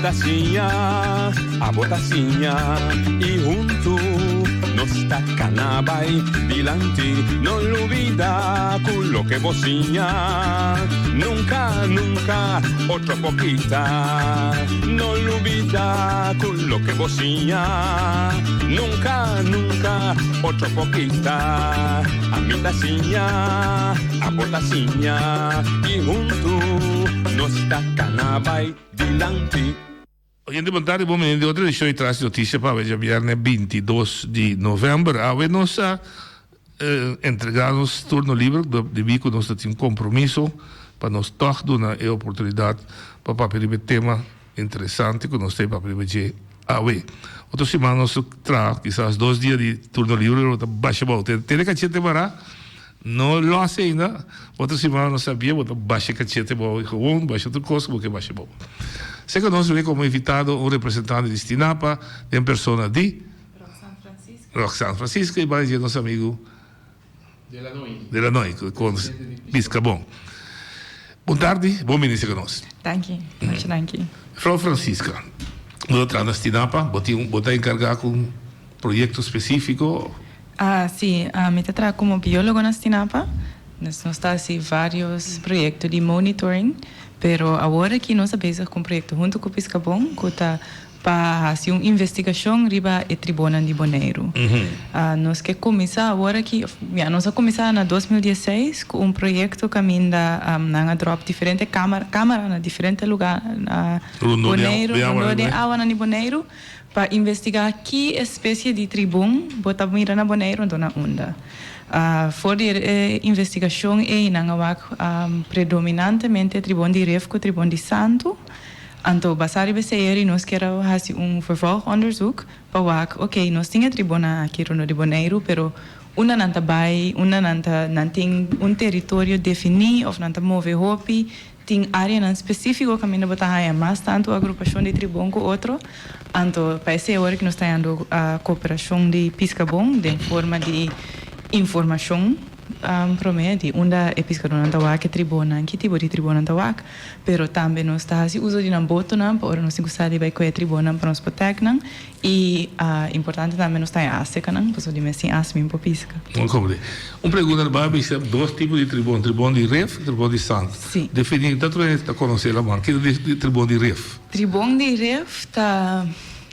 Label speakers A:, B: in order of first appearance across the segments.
A: a botacinha e junto nos tacanabay dilante, no lo olvida con lo que bocinha, nunca, nunca, otro poquita, no lo olvida con lo que bocinha, nunca, nunca, otro poquita, a mi tacinha, a botacinha e junto nos tacanabay dilante.
B: Oyente, boa tarde, bom menino. Outra edição e traz notícia para hoje, viernes 22 de novembro. Hoje nós entregamos turno livre de bico, nós temos um compromisso para nós todos dar a oportunidade para papel de tema interessante que nós temos para papel hoje. Outra semana nós traz, quizás 2 dias de turno livre, outra baixa volta. Tem cachete para não lo sei ainda. Outra semana nós sabíamos, outra baixa cachete para gewoon, baixa outra coisa, porque baixa volta. Sei que nós temos como invitado um representante de Stinapa, de uma pessoa de Roxane Francisco e mais de nosso amigo de la Noi, com Piscabon. Boa tarde, bom ministro conosco.
C: Dank je.
B: Frau Francisca, nós estamos na Stinapa, você encargar com um projeto específico?
C: Sim, me trabalho como biólogo na Stinapa. Nós temos vários projetos de monitoring. Pero agora que nós estamos com um projeto junto com o Piscabon, que está para fazer uma investigação riba e tribunal de Bonaire. Nós que começar agora que nós começar na 2016 com um projeto que ainda na drop diferente câmara na diferente lugar na Bonaire, na Bonaire, para investigar que espécie de tribun botar mira na Bonaire onde na onda. Voor de investigação é predominantemente tribun de Refco, tribun de Santo. Então, basado nessa área, nós queremos fazer vervolgonderzoek para ver, nós temos tribun aqui no de Bonaire, pero una nanta bai, una nanta tem território definido, ou nanta move hopi, tem área específica que ainda botar mais tanto a agrupação de tribun com outro. Então, para essa hora que nós estamos dando a cooperação de Piscabon, de forma de informação promete unda episcador antawak que tribuna que tipo de tribuna antawak pero também nós está se uso de namboto não para nós gostar de vai com a tribuna para nos proteger e importante também nós está a seca não por isso de assim asmin por pisca
B: pergunta babi se dois tipos de tribuna de ref tribuna de santo definir tanto é está conhecer lá mano que de tribuna de ref
C: tá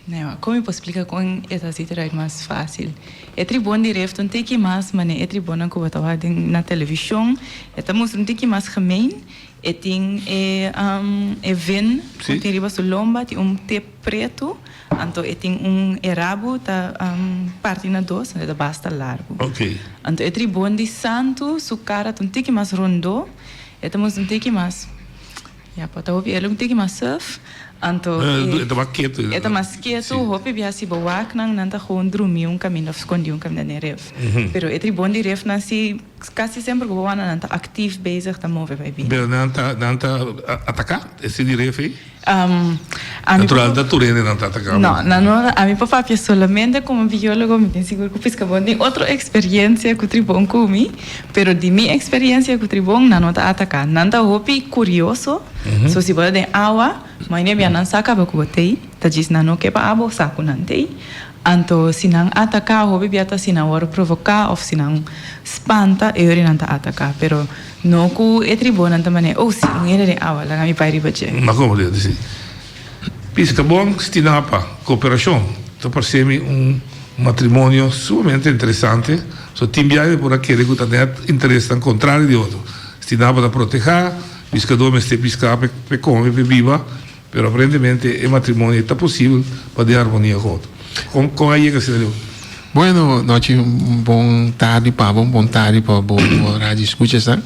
C: não, como eu posso explicar com essa situação mais fácil? É tribuna de ref, não tem que mais, mas é tribuna que eu estava na televisão, estamos não tem que mais gemein, tem vin, tem riba lomba, tem te preto, então tem rabo, tá parte na dos, é basta largo.
B: Ok.
C: Então é tribuna de santo, su cara não tem que mais rondo, estamos não tem que mais, pode ouvir, não tem que mais surf. Então, é mais quieto, hope biasi bawak nang nanta gewoon dormir caminho, esconder caminho na ref. Pero é tribun de ref nasi quase sempre que boa nanta ativo bezig tá move vai bem.
B: Pero nanta atacar esse de ref aí? Natural da turene nanta atacar.
C: Não, a mim papá é solamente como biólogo me tem seguro que Piscabon tem outra experiência com tribun comi, pero de minha experiência com tribun não tá atacar. Nanta hope curioso, so se pode de água mas nem bem não saca para botei, tá diz não que para abo saco não tem, então se não atacar hobby biata se não or provocar ou se não espanta ele não tá atacar, pero não com é tribuna também ou se não ele de água lá me pai ribache.
B: Mas como ele disse, Piscabon Stinapa cooperação, então parece-me matrimônio sumamente interessante, so timbiai por aquele que tem interesse ao contrário de outro, Stinapa da proteger, Piscador este piscar pe come pe viva. Pero aparentemente el matrimonio está posible para dar armonía con otro. ¿Cómo ahí que se le dio?
D: Bueno, noche, bom tarde para radio escucha, ¿sabes?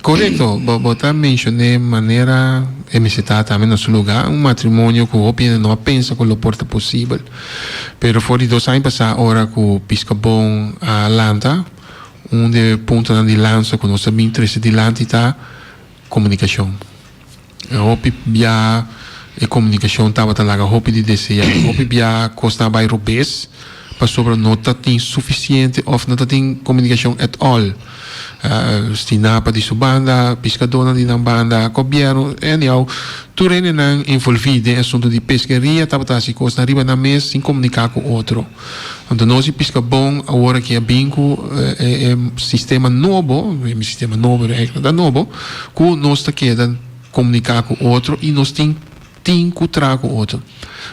D: Correcto, botar mencioné manera MCTA también en su lugar, un matrimonio que obviamente no piensa que lo porta posible. Pero fuera de 2 años pasar ahora con Piscabon a Lanta, de punto de lança que nós também interesse de Lanta está comunicação. Hopi bia e comunicação estava lá hopi de desejar hopi bia costa by rubes para sobre nota tem suficiente ou não tem comunicação at all Stinapa di su banda, pescadora di nan banda, governo, anyhow, tu rende nan involvide in assunto di pescaria, tapatasi costa arriba na mes sin comunicar com outro. Então nós pesca bom, agora que é binco sistema novo, sistema novo, da novo, que nós tá querendo comunicar com outro e nós tem encontrar com outro.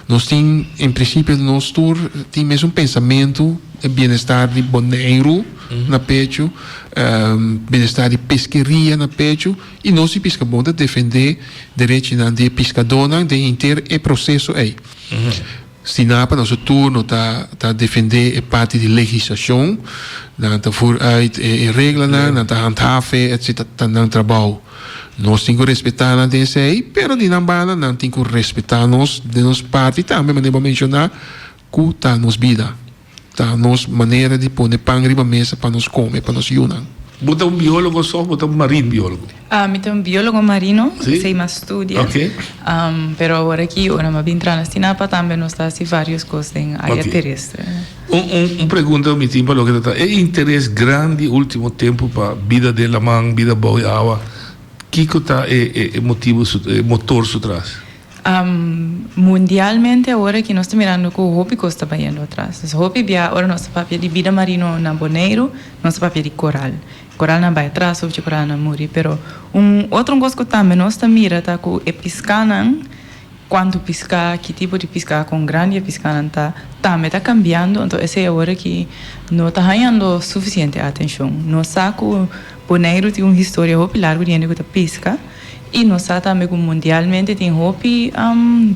D: Nós tem, em princípio, nós tem mesmo pensamento de bem-estar de boneiro na pecho, bem-estar de pesqueria na pecho, e nós se pesca bom de defender direito de pescador de inteiro o processo aí. Se na para nosso turno tá defender a parte de legislação, tá vooruit regras, tá handhaven, etc. tá no trabalho. Nós temos que respeitar a DCI, pero de nambana nós temos que respeitar nós de nossa parte também, mas devo mencionar que está nos vida, está nos maneira de pôr pão riba mesa para nos comer, para nos unir.
B: Bota biólogo só, bota marino biólogo.
C: Eu tenho um marino,
B: sí?
C: sei mais estudia.
B: Okay.
C: Pero agora aqui, ora me vim na Stinapa também nós está assim várias coisas em área terrestre.
B: Pergunta me tempo lo que está. É interesse grande último tempo para vida de la man, vida boa e água. Que está motivo, motor por trás?
C: Mundialmente agora que nós estamos mirando que o hobby está indo atrás. O hobby bia agora nosso papel de vida marino na boneiro, nosso papel de coral. Coral não vai atrás, o coral não morre, pero outro coisa que também nós estamos mirando tá que é piscar quanto piscar, que tipo de piscar com grande piscar também está cambiando, então essa é a hora que não está ganhando suficiente atenção. Nós sabemos que boneiro tem uma história muito larga de gente que pesca e nós sabemos também que mundialmente tem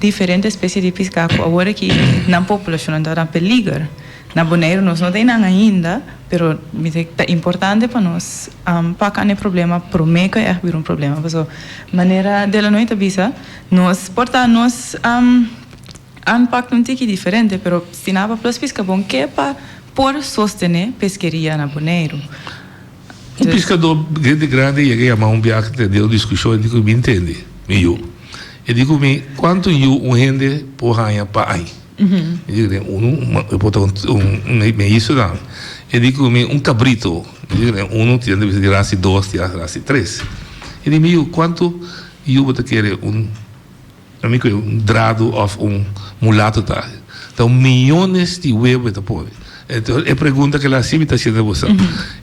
C: diferentes espécies de pesca agora que na população está em perigo. Na boneiro nós não tem nada ainda, pero é importante para nós para que o problema promete é vir problema. Porque maneira dela não é visa, nós porta nós impacto um tique diferente, pero se não plus pesca bom que é para por sostener pesqueria na boneiro.
B: Pescador grande cheguei a um biaco que deu discussão e digo me entende, eu digo me quanto eu rende por ganhar para aí. Eu boto isso não. Eu digo me cabrito, eu tinha de tirar 2, tirar 3. Eu digo quanto eu vou querer amigo drado ou mulato tá. Então milhões de huevos de pôr. Então, é pergunta que ela sempre está sendo você.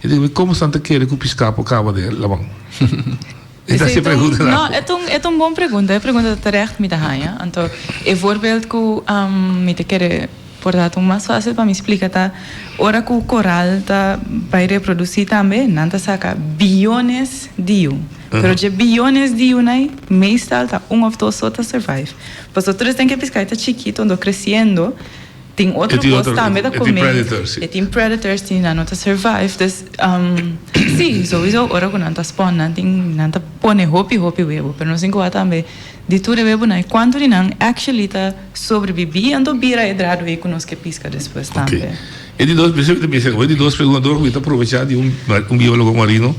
B: Eu digo, como Santa quer que o piscar por cabo dela? Essa é a pergunta.
C: Não, é uma boa pergunta. É uma pergunta terecht me dá. Então, é voorbeeld que me te quer portanto mais fácil para me explicar tá. Ora que o coral tá vai reproduzir também, não tá saca bilhões de Pero de bilhões de aí, meestal tá ou 2 só tá survive. Mas outros tem que piscar tá chiquito, ando crescendo. Tem outro coisa também da comer. Tem predators, tem não tá survive. Sim, sowieso ora que não tá spawn, não tá pone hopi huevo, pero não se encoa também de tudo huevo não. Quando não actually tá sobrevivendo, vira hidrado e conosco que pisca depois também.
B: E de dois perguntas que está aproveitar de biólogo marino,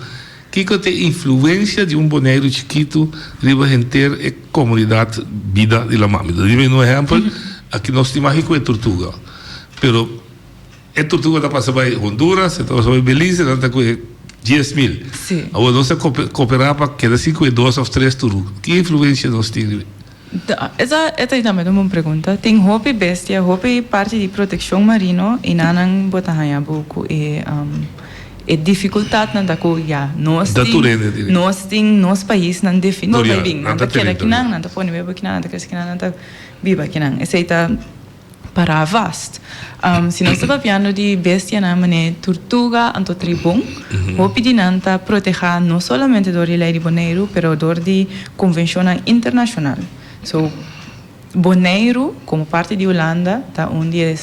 B: que tem influência de boneiro chiquito riba renter a comunidade vida de la mamida. Dime um exemplo. Aqui nós temos mais que tortuga, pero a tortuga está passando para Honduras, está passando para Belize, está com 10.000.
C: Sim.
B: Agora nós cooperar para que 2 ou 3 turcos. Que influência nós temos?
C: Essa é também uma pergunta. Tem hobby bestia, hobby parte de proteção marino e não botar a pouco e dificuldade não dá com nós nós país não define não vai bem não tá querer que não tá pôr nível que não tá querer que não tá viva que não esse tá para vast se nós estamos falando de bestia na mané tortuga anto tribun hobby de não tá proteger não somente do lei de boneiro pero do de convenção internacional so boneiro como parte de Holanda tá onde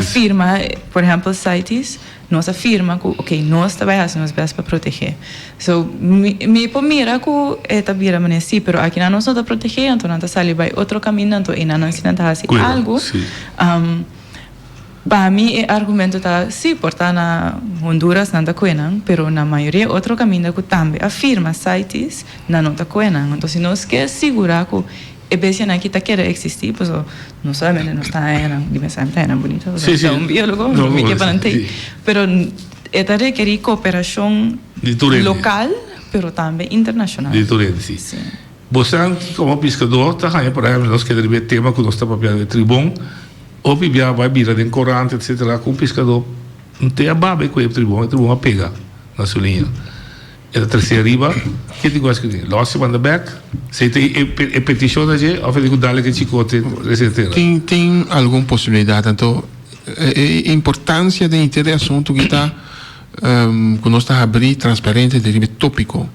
C: firma por exemplo CITES nós afirma que nós trabalhamos nós para proteger so me pomira que é tabira mané sim pero aqui não nós não proteger então não tá sali vai outro caminho então e não ensina tá assim algo para mim o argumento tá sim portar na Honduras não tá coenang pero na maioria outro caminho que também afirma CITES não tá coenang então se nós quer segurar que e bestia aqui tá querendo existir, pois não somente não está aí, não dimensão tá aí, bonito, é biólogo, não me quer para não ter, pero Esta requerir cooperación local, pero también internacional.
B: De Torrente, sim.
C: Sí.
B: Você, como pescador, tá ganhando, por exemplo, nós queremos ver tema que nós estamos papel de tribom, ou bibia vai vira de corante, etc. Com o pescador, não tem a baba com o tribom a pega na sua linha. E a terceira riba, que te gosta de losse on the back, se tem petição da gente, ou faz que dá-lhe que chicote, etc.
D: Tem alguma possibilidade, então, a importância de entender o assunto que está, que nós está abrir transparente, de tópico.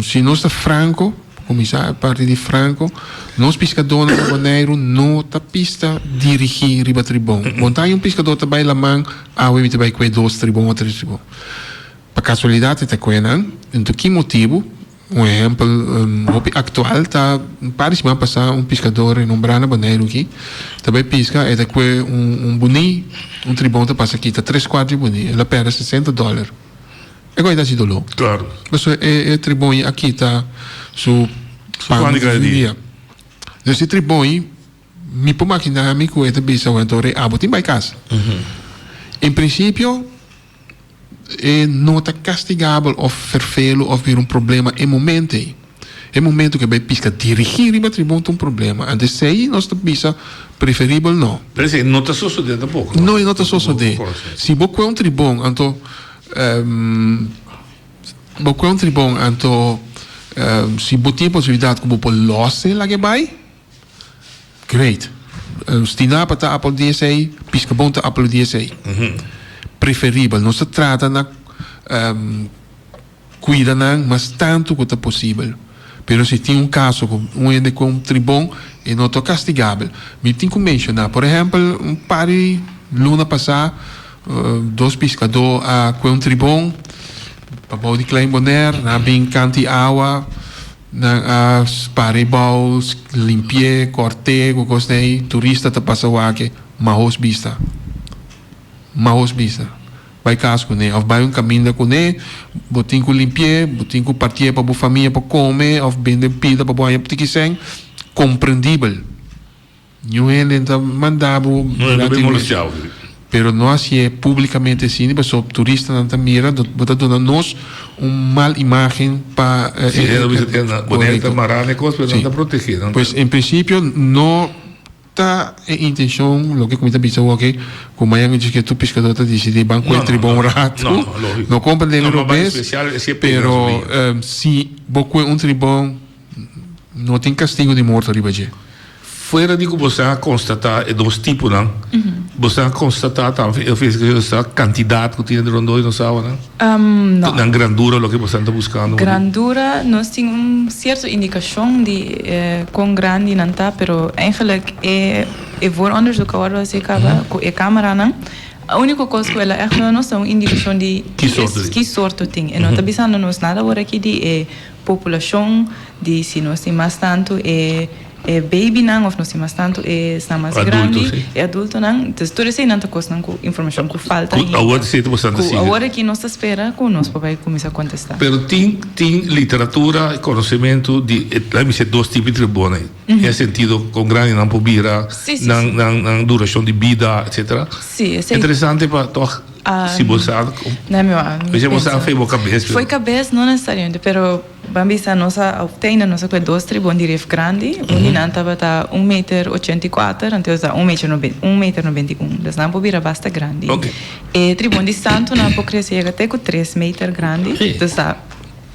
D: Se nós está franco, começar a partir de franco, nós pescadores no Bonaire não está pista dirigir riba tribom. Montar pescador também lá man, we te vai com 2 tribom ou 3 tribom. Para casualidade está com então que motivo? Exemplo atual está parece que passar pescador em brana Bonaire aqui, também pesca é com boni, tribom está passa aqui está 3/4 boni, ela perde $60. É coisa de dolor.
B: Claro.
D: Mas é tribom aqui está su
B: quando dia.
D: Esse tribom me pode imaginar me com esta bisa o antore abotim vai casa. Em princípio não está castigável ou vervelo ou vir problema em momento. Em momento que vai pisca dirigir o tribom tem problema. Antes sei nós está bisa preferível não.
B: Mas não está só sucedendo pouco.
D: Não está só sucedendo. Se você é um tribom, então você é um tribom, então se você tem a possibilidade que você losse lá que vai, great. Se não para Apple DSA, pisca bom para Apple DSA. Preferível, não se trata na cuida não, mas tanto quanto é possível. Pero se tem caso com um tribom e não está castigável, me tem que mencionar, por exemplo, pare luna passar 2 pescadores com tribom para poder klein bonaire, na bem canti água, na pare baus, limpie, corte, gostei, turista tá passa aqui, mahos vista. Vai caso com ele, ou vai caminho com ele, botin com limpie, botin com partir para a família para comer, ou vender pida para boa época que sem, compreendível. Não é lenta mandado,
B: não é bem molestado.
D: Pero não é publicamente assim, mas o turista não mira, bota dando nós mal imagem para
B: bonita marane coisa para não proteger.
D: Pois em princípio não está em intenção, lo que comenta bisou aqui, como é que tu pescador está decidindo banco entre bom rato. Não compreende o bes, pero se você tribom não tem castigo de morte ali.
B: Fora de que você constatar é 2 tipos, não? Você constatar também, eu fiz a quantidade que tinha de rondoi, não sabe, não?
C: Não.
B: Na grandura, o que você está buscando?
C: Grandura, nós temos certa indicação de quão grande não está, pero eigenlijk é voor onderzoek agora você acaba com a câmera, não? A única coisa que ela é não é uma indicação de que sorte tem. E não está pensando nós nada agora aqui de população, de se nós temos mais tanto baby não, ou nós temos tanto está mais grande, adulto não. Então tudo isso não está costando com informação que falta.
B: Agora sim, bastante assim.
C: Agora que nós espera com nós para começar a contestar.
B: Pero tem literatura e conhecimento de, lá me 2 tipos de tribunal. Em sentido com grande não pobira, não duração de vida, etc.
C: Sim,
B: é interessante para toch se você
C: não
B: mas você fez boa cabeça.
C: Foi cabeça não necessariamente, pero bambisa nossa obtém nossa com 2 tribunal de ref grande, onde não estava tá 1,84 m, então está 1,91 m, das não pobira basta grande. E tribunal de santo não pode crescer até com 3 metros grande, então está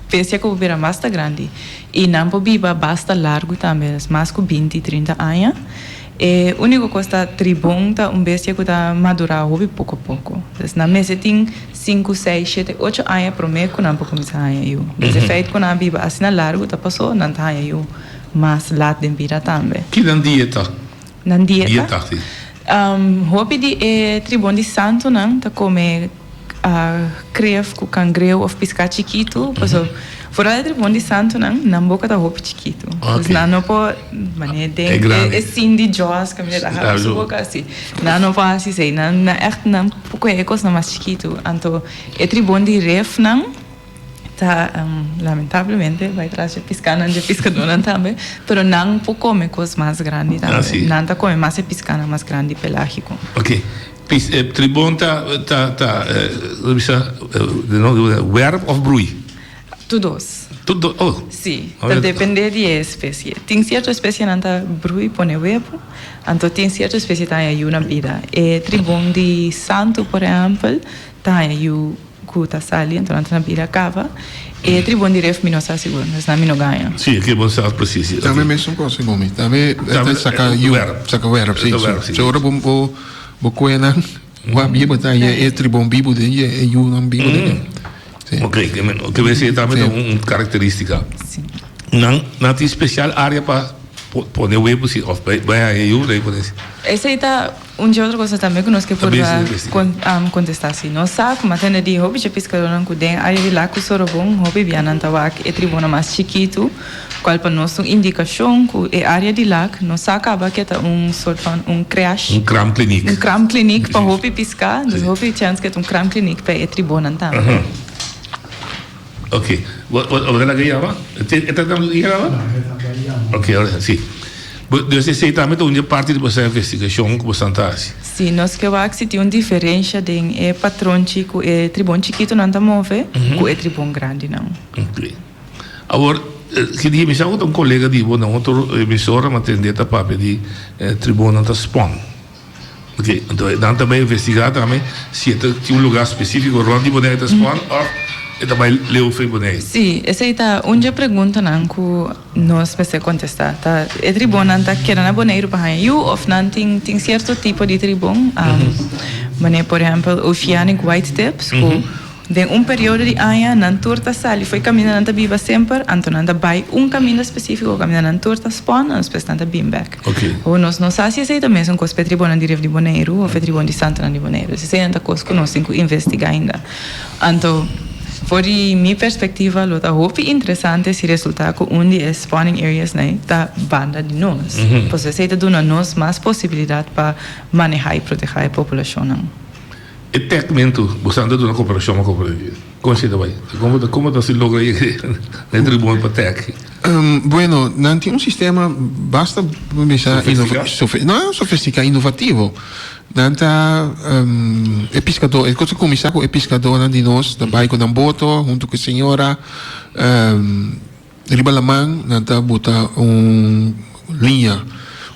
C: pese que pobira basta grande. E não pobira basta largo também, mais com 20, 30 anos. E único que está tribom tá bestia que está madurar hobby pouco a pouco. Então na mesa tem 5, 6, 7, 8 anos para mim que não pode começar a eu. Mas é feito que não biba assim na largo tá passou não tá eu mas lá de vida também.
B: Que na dieta?
C: Na dieta. Hobby de tribom de santo não tá come creve com cangrejo ou pescar chiquito, passou. Fora de tribom de santo não boca tá hobby chiquito. Mas não pode, mané tem é Cindy Jaws que me dá a boca assim. Não pode assim sei, não echt não pouco é coisa mais chiquito. Então é tribom de ref não tá lamentavelmente vai trazer piscana de pescador também, pero não pouco come coisa mais grande também. Não tá come mais piscana mais grande pelágico.
B: Ok. Tribon werp of broei?
C: Todos.
B: Oh.
C: Sim,
B: Olha,
C: depende de espécie. Tem certa espécie que brui põe huevo, então tem certa espécie que tem uma vida. E tribom de santo, por exemplo, tem o cuta sali, então na vida cava. E tribom de ref não está seguro, mas não me ganha.
B: Sim, que bom saber preciso.
D: Também mesmo coisa, Gomes. Também saca verb, sim. Se ora bom coena, o abiba tá é tribom bibo de é you não bibo de.
B: Ok, que vai ser também uma característica.
C: Sim.
B: Não tem especial área para pôr o web ou vai aí eu daí pode ser.
C: Essa aí tá outra coisa também que nós que podemos contestar assim. Nós sabe como atende de hobby de pescador não cuidem área de lá que sorobom hobby vianan tawak é tribuna mais chiquito qual para nós uma indicação que é área de lá nós acaba que tá sort van crash
B: Cram clinic
C: para hobby pescar dus hobby chance que cram clinic para é tribuna também.
B: Ok. Wat lagi apa? Itu lagi apa? Ok, olha, sim. Você sei também onde parte de essa investigação que você está.
C: Sim, nós que vamos ter uma diferença de patrão chico e tribom chiquito não está move, com o tribom grande não.
B: Ok. Agora, que dia me chama um colega de uma outra emissora, mas tem data para pedir tribom não está spawn. Ok, então também investigar também se tem lugar específico onde você está spawn ou e também leu foi bonito.
C: Sim, essa aí tá onde a pergunta não que nós precisamos contestar. Tá, é tribom não tá querendo boneiro para eu ou não tem certo tipo de tribom. Mas por exemplo, oceanic white tips, que de período de ano não torta sali foi caminhando viva sempre, então não vai caminho específico caminhando torta spawn, nós precisamos bem back.
B: Ok.
C: Ou nós não sabemos se é também um coisa tribom não de boneiro ou tribom de santo não de boneiro. Se é uma coisa que nós temos que investigar ainda. Então por minha perspectiva, é muito interessante se resultar com de spawning areas da banda de nós. Porque se dá nós mais possibilidade para manejar e proteger a população.
B: E tecmento, você anda na cooperação cooperativa. Como se dá vai? Como se logra aí na tribuna para tec?
D: Bueno, não tem sistema basta sofisticado, inovativo. Nanta pescador, eu começar com o pescador de nós, da bairro da Boto, junto com a senhora Ribalamang, nanta bota linha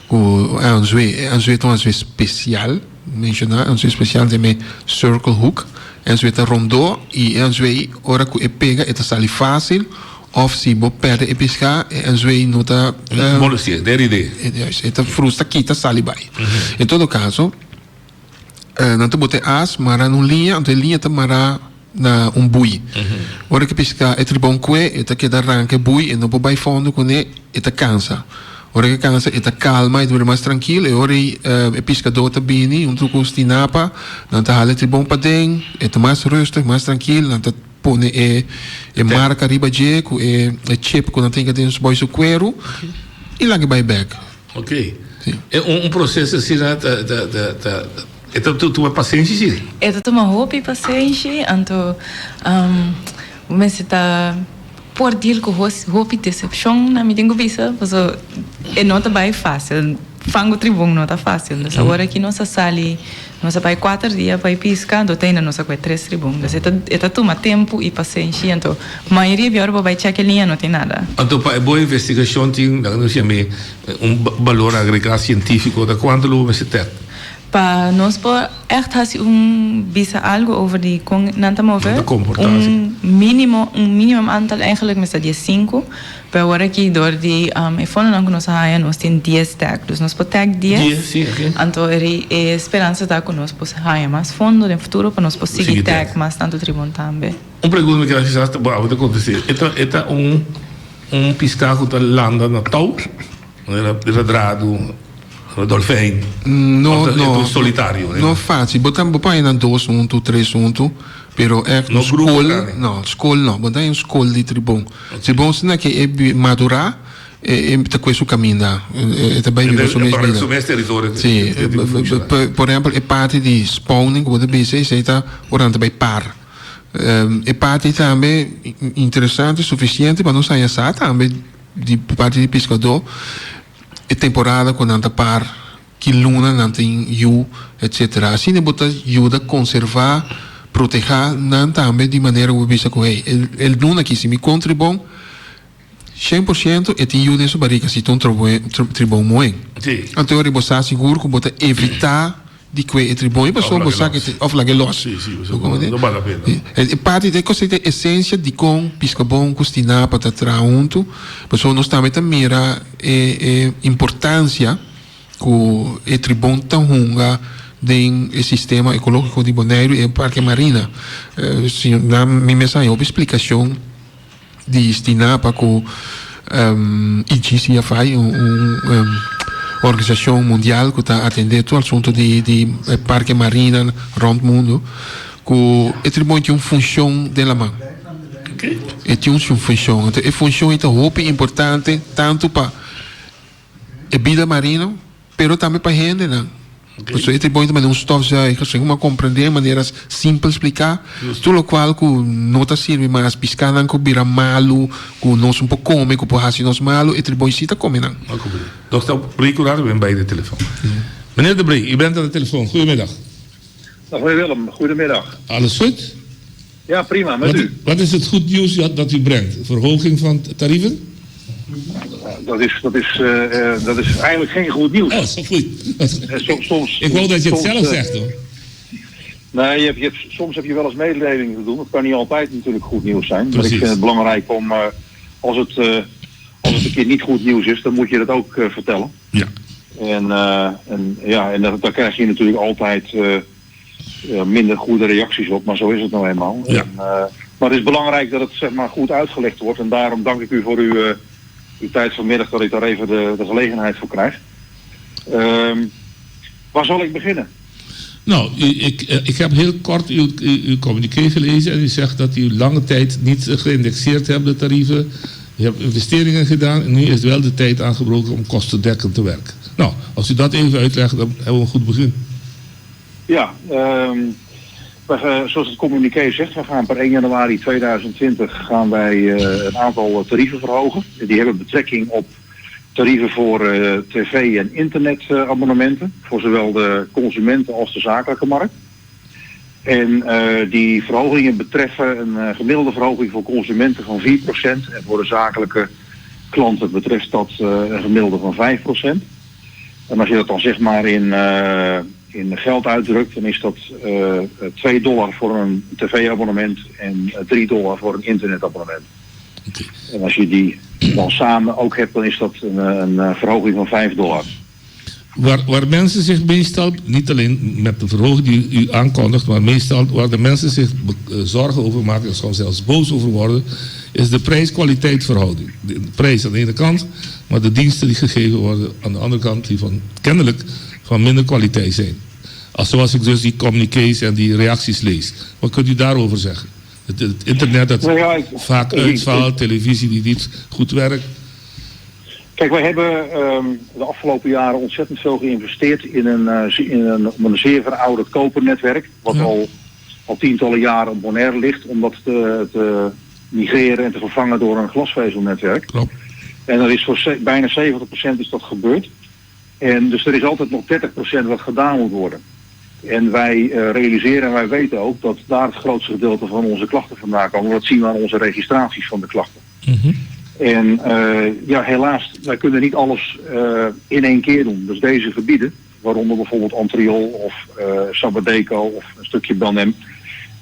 D: com anzue tão especial, mencionar anzue especial de me circle hook, anzue tá rondô e anzue hora que pega, eta sali fácil. Of se bo perde e pescar, anzue não tá
B: Molossia, der ideia.
D: Eta frusta quita sali vai. Em todo caso, não te bote as, mara num linha, então linha te mara na bui. Ora que pescar é tribom que eta que dar arranque bui e não pode fundo com ele, eta cansa. Ora que cansa, eta calma e dura mais tranquilo. E ora é pescador tá bem, truco ostinapa, não te hale tribom para dentro, eta mais rusto, mais tranquilo, não te põe marca riba de com chip quando tem que ter uns bois o cuero e lá que vai back.
B: Ok. É processo assim Então, tu é paciente, sim?
C: Eu tô uma roupa paciente, então, mas está por deal com roupa decepção na minha linguiça, mas é não tá bem fácil. Fango tribom não tá fácil. Então, agora aqui nossa sali, nossa vai 4 dias para pescar, então tem nossa com 3 tribom. Então, é toma tempo e paciência. Então, a maioria da hora vai checar linha não tem nada.
B: Então, para boa investigação tem, não sei, valor agregado científico da quanto lo se tem.
C: Para nós echt has bisa algo over die nanta mover minimum aantal eigenlijk met dat 5 per hora aqui door die iPhone não nós haia nós tem 10 tag dus nós pode tag 10 então é esperança da que nós possa haia mais fundo no futuro para nós possa seguir tag mais tanto tribun também
B: pergunta que eu acho que vai acontecer eta piscago da landa na tau era drado Dolfijn.
D: No,
B: solitário.
D: No fácil. Botam na 2 junto, 3 junto, pero é
B: no
D: escola. Não, escola não. Botam em escola de tribom. Tribom se não que é madurar, é com isso caminha. É também vivo sobre isso. Sim. Por exemplo, é parte de spawning, como você disse, está orando também par. É parte também interessante, suficiente para não sair também de parte de pescador. É temporada quando anda par que luna nanting you, etc. Assim é botar ajuda conservar, proteger, não também de maneira que você que el luna que se me contribui 100% e tem ajuda isso barriga se tu tribom muito.
B: Sim.
D: Então eu vou estar seguro que botar evitar de que é tribom e pessoa vou saber que of like loss.
B: Sim, não vale a pena.
D: É parte da coisa da essência de com pisca bom costina para tra unto, pessoa nós também mira importância que é tribom tão hunga do sistema ecológico de Bonaire e Parque Marina. Na minha mensagem houve explicação de destinar para que IGC faz organização mundial que está atendendo todo o assunto de Parque Marina rond o mundo, que é tribom tem uma função de la mão. E tem uma função. Então, a função é muito importante tanto para a vida marina, mas também para a gente, né? Então, é bom também um stofzuiger, uma compreender de maneira simples explicar, tudo o qual que não está serve, mas piscar não que vira malo, que nós um pouco come, que pode fazer nós malo, é bom se está comendo.
B: Dokter Breekuraar, ik ben bij de telefoon. Meneer De Bree, u bent aan de telefoon. Goedemiddag.
E: Dag meneer Willem, goedemiddag.
B: Alles goed?
E: Ja, prima, met u.
B: Wat is het goed nieuws dat u brengt? Verhoging van tarieven?
E: Dat is eigenlijk geen goed nieuws.
B: Oh, zo goed.
E: Soms,
B: ik wou dat je het zelf zegt, hoor.
E: Nee, soms heb je wel eens mededelingen te doen. Dat kan niet altijd natuurlijk goed nieuws zijn.
B: Precies.
E: Maar ik vind het belangrijk om, als het een keer niet goed nieuws is, dan moet je dat ook vertellen.
B: Ja.
E: En daar krijg je natuurlijk altijd minder goede reacties op, maar zo is het nou eenmaal.
B: Ja.
E: Maar het is belangrijk dat het zeg maar goed uitgelegd wordt. En daarom dank ik u voor uw tijd vanmiddag dat ik daar even de gelegenheid voor krijg. Waar zal ik beginnen?
B: Nou, ik heb heel kort uw communiqué gelezen en u zegt dat u lange tijd niet geïndexeerd hebt de tarieven. Je hebt investeringen gedaan en nu is wel de tijd aangebroken om kostendekkend te werken. Nou, als u dat even uitlegt, dan hebben we een goed begin.
E: Ja, zoals het communiqué zegt, we gaan per 1 januari 2020 gaan wij een aantal tarieven verhogen. Die hebben betrekking op tarieven voor tv- en internetabonnementen, voor zowel de consumenten als de zakelijke markt. En die verhogingen betreffen een gemiddelde verhoging voor consumenten van 4% en voor de zakelijke klanten betreft dat een gemiddelde van 5%. En als je dat dan zeg maar in geld uitdrukt, dan is dat $2 voor een tv-abonnement en $3 voor een internetabonnement.
B: Okay.
E: En als je die dan samen ook hebt, dan is dat een verhoging van $5.
B: Waar mensen zich meestal, niet alleen met de verhoging die u aankondigt, maar meestal waar de mensen zich zorgen over maken en soms zelfs boos over worden, is de prijs-kwaliteit verhouding. De prijs aan de ene kant, maar de diensten die gegeven worden aan de andere kant, die kennelijk van minder kwaliteit zijn. Zoals ik dus die communiqués en die reacties lees. Wat kunt u daarover zeggen? Het internet dat vaak uitvalt, televisie die niet goed werkt.
E: Kijk, wij hebben de afgelopen jaren ontzettend veel geïnvesteerd in een zeer verouderd kopernetwerk. Wat al tientallen jaren op Bonaire ligt, om dat te migreren en te vervangen door een glasvezelnetwerk.
B: Klopt.
E: En dat is voor bijna 70% is dat gebeurd. En dus er is altijd nog 30% wat gedaan moet worden. En wij realiseren en wij weten ook dat daar het grootste gedeelte van onze klachten vandaan komen. Dat zien we aan onze registraties van de klachten.
B: Mm-hmm.
E: En helaas, wij kunnen niet alles in één keer doen. Dus deze gebieden, waaronder bijvoorbeeld Antriol of Sabadeco of een stukje Belnem,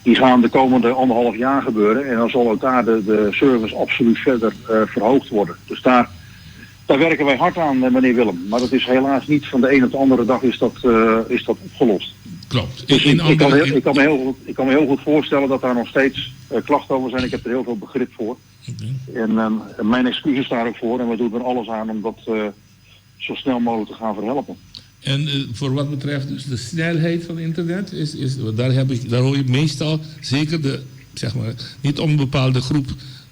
E: die gaan de komende 1,5 jaar gebeuren. En dan zal ook daar de service absoluut verder verhoogd worden. Dus daar werken wij hard aan, meneer Willem. Maar dat is helaas niet van de een op de andere dag is dat opgelost.
B: Klopt.
E: Dus ik kan me heel goed voorstellen dat daar nog steeds klachten over zijn. Ik heb er heel veel begrip voor. Okay. En mijn excuses daar ook voor. En we doen er alles aan om dat zo snel mogelijk te gaan verhelpen.
B: En voor wat betreft dus de snelheid van internet, daar hoor je meestal zeker niet om een bepaalde groep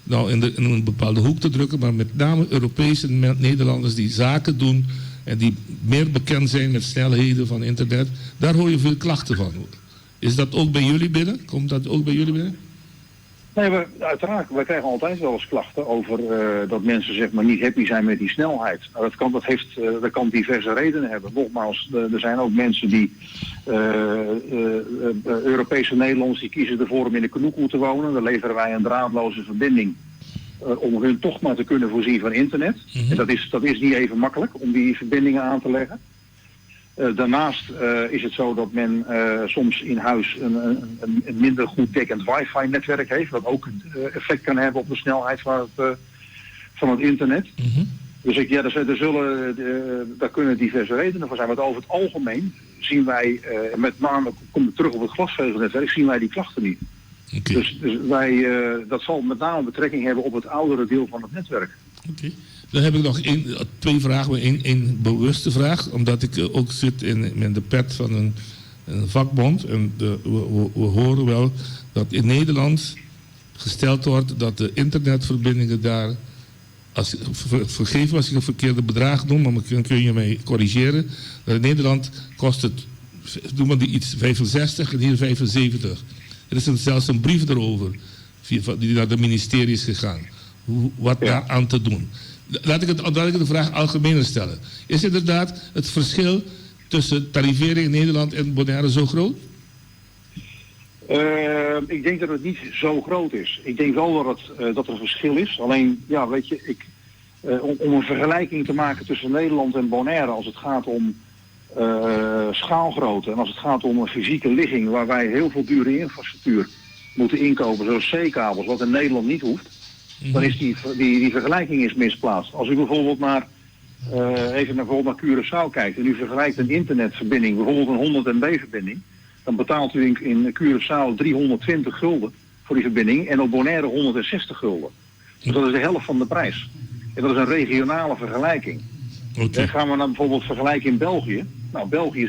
B: in een bepaalde hoek te drukken, maar met name Europese Nederlanders die zaken doen en die meer bekend zijn met snelheden van internet, daar hoor je veel klachten van. Is dat ook bij jullie binnen? Komt dat ook bij jullie binnen?
E: Nee, uiteraard, wij krijgen altijd wel eens klachten over dat mensen zeg maar niet happy zijn met die snelheid. Nou, dat kan diverse redenen hebben. Nogmaals, er zijn ook mensen die Europese Nederlanders die kiezen ervoor om in de Knoekoe te wonen. Dan leveren wij een draadloze verbinding om hun toch maar te kunnen voorzien van internet. En dat is niet even makkelijk om die verbindingen aan te leggen. Daarnaast is het zo dat men soms in huis een minder goed dekkend wifi-netwerk heeft, wat ook effect kan hebben op de snelheid van het internet. Dus daar kunnen diverse redenen voor zijn. Maar over het algemeen zien wij, met name, kom ik terug op het glasvezelnetwerk, zien wij die klachten niet.
B: Okay.
E: Dus dat zal met name betrekking hebben op het oudere deel van het netwerk.
B: Okay. Dan heb ik nog twee vragen, maar één bewuste vraag. Omdat ik ook zit in de pet van een vakbond. En we horen wel dat in Nederland gesteld wordt dat de internetverbindingen daar... Vergeef me als ik een verkeerde bedrag noem, maar dan kun je mij corrigeren. Dat in Nederland kost het, doen we iets 65 en hier 75. Er is zelfs een brief erover die naar de ministerie is gegaan. Wat daar aan te doen. Laat ik de vraag algemener stellen. Is inderdaad het verschil tussen tarivering in Nederland en Bonaire zo groot?
E: Ik denk dat het niet zo groot is. Ik denk wel dat er een verschil is. Alleen, ja, weet je, om een vergelijking te maken tussen Nederland en Bonaire als het gaat om schaalgrootte en als het gaat om een fysieke ligging waar wij heel veel dure infrastructuur moeten inkopen, zoals zeekabels, wat in Nederland niet hoeft, dan is die vergelijking is misplaatst. Als u bijvoorbeeld naar Curaçao kijkt en u vergelijkt een internetverbinding, bijvoorbeeld een 100 MB-verbinding, dan betaalt u in Curaçao 320 gulden voor die verbinding en op Bonaire 160 gulden. Dus dat is de helft van de prijs. En dat is een regionale vergelijking. Dan gaan we dan bijvoorbeeld vergelijken in België. Nou, België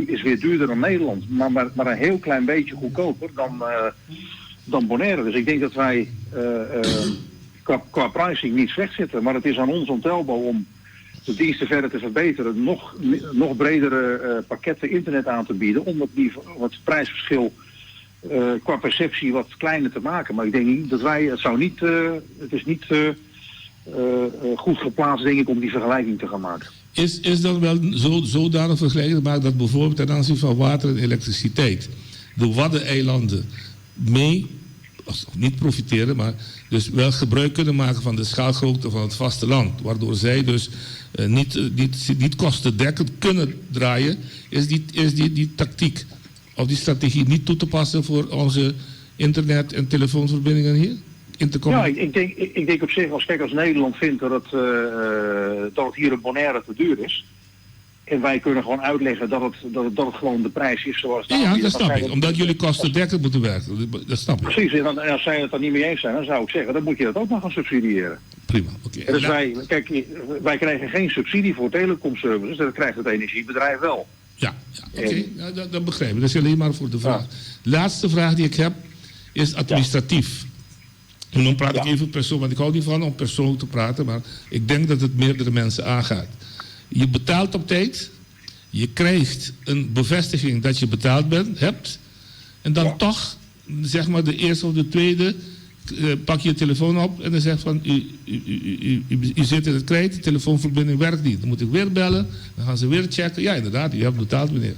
E: is weer duurder dan Nederland, maar een heel klein beetje goedkoper dan Bonaire. Dus ik denk dat wij qua pricing niet slecht zitten, maar het is aan ons om Telbo om de diensten verder te verbeteren, nog bredere pakketten internet aan te bieden, om het prijsverschil qua perceptie wat kleiner te maken. Maar ik denk niet dat het is niet goed geplaatst, denk ik, om die vergelijking te gaan maken.
B: Is dan wel zodanig vergelijking te maken dat bijvoorbeeld ten aanzien van water en elektriciteit de Waddeneilanden niet profiteren, maar dus wel gebruik kunnen maken van de schaalgrootte van het vasteland, waardoor zij dus niet kostendekkend kunnen draaien, is die tactiek of die strategie niet toe te passen voor onze internet- en telefoonverbindingen hier?
E: Ja, ik denk op zich, als Nederland vindt dat het hier op Bonaire te duur is, en wij kunnen gewoon uitleggen dat het gewoon de prijs is zoals het
B: Ja, dat snap ik. Omdat jullie kostendekkend moeten werken. Dat snap ik.
E: Precies, en als zij het dan niet mee eens zijn, dan zou ik zeggen, dan moet je dat ook nog gaan subsidiëren.
B: Prima, oké.
E: Dus wij krijgen geen subsidie voor telecomservices, dat krijgt het energiebedrijf wel.
B: Ja, oké. Dat begrijp ik. Dat is alleen maar voor de vraag. Ja. Laatste vraag die ik heb is administratief. En dan praat ik even persoon, want ik hou niet van om persoonlijk te praten, maar ik denk dat het meerdere mensen aangaat. Je betaalt op tijd, je krijgt een bevestiging dat je betaald hebt, en dan toch, zeg maar de eerste of de tweede, pak je telefoon op en dan zegt van, u zit in het krijt, de telefoonverbinding werkt niet. Dan moet ik weer bellen, dan gaan ze weer checken. Ja, inderdaad, u hebt betaald, meneer.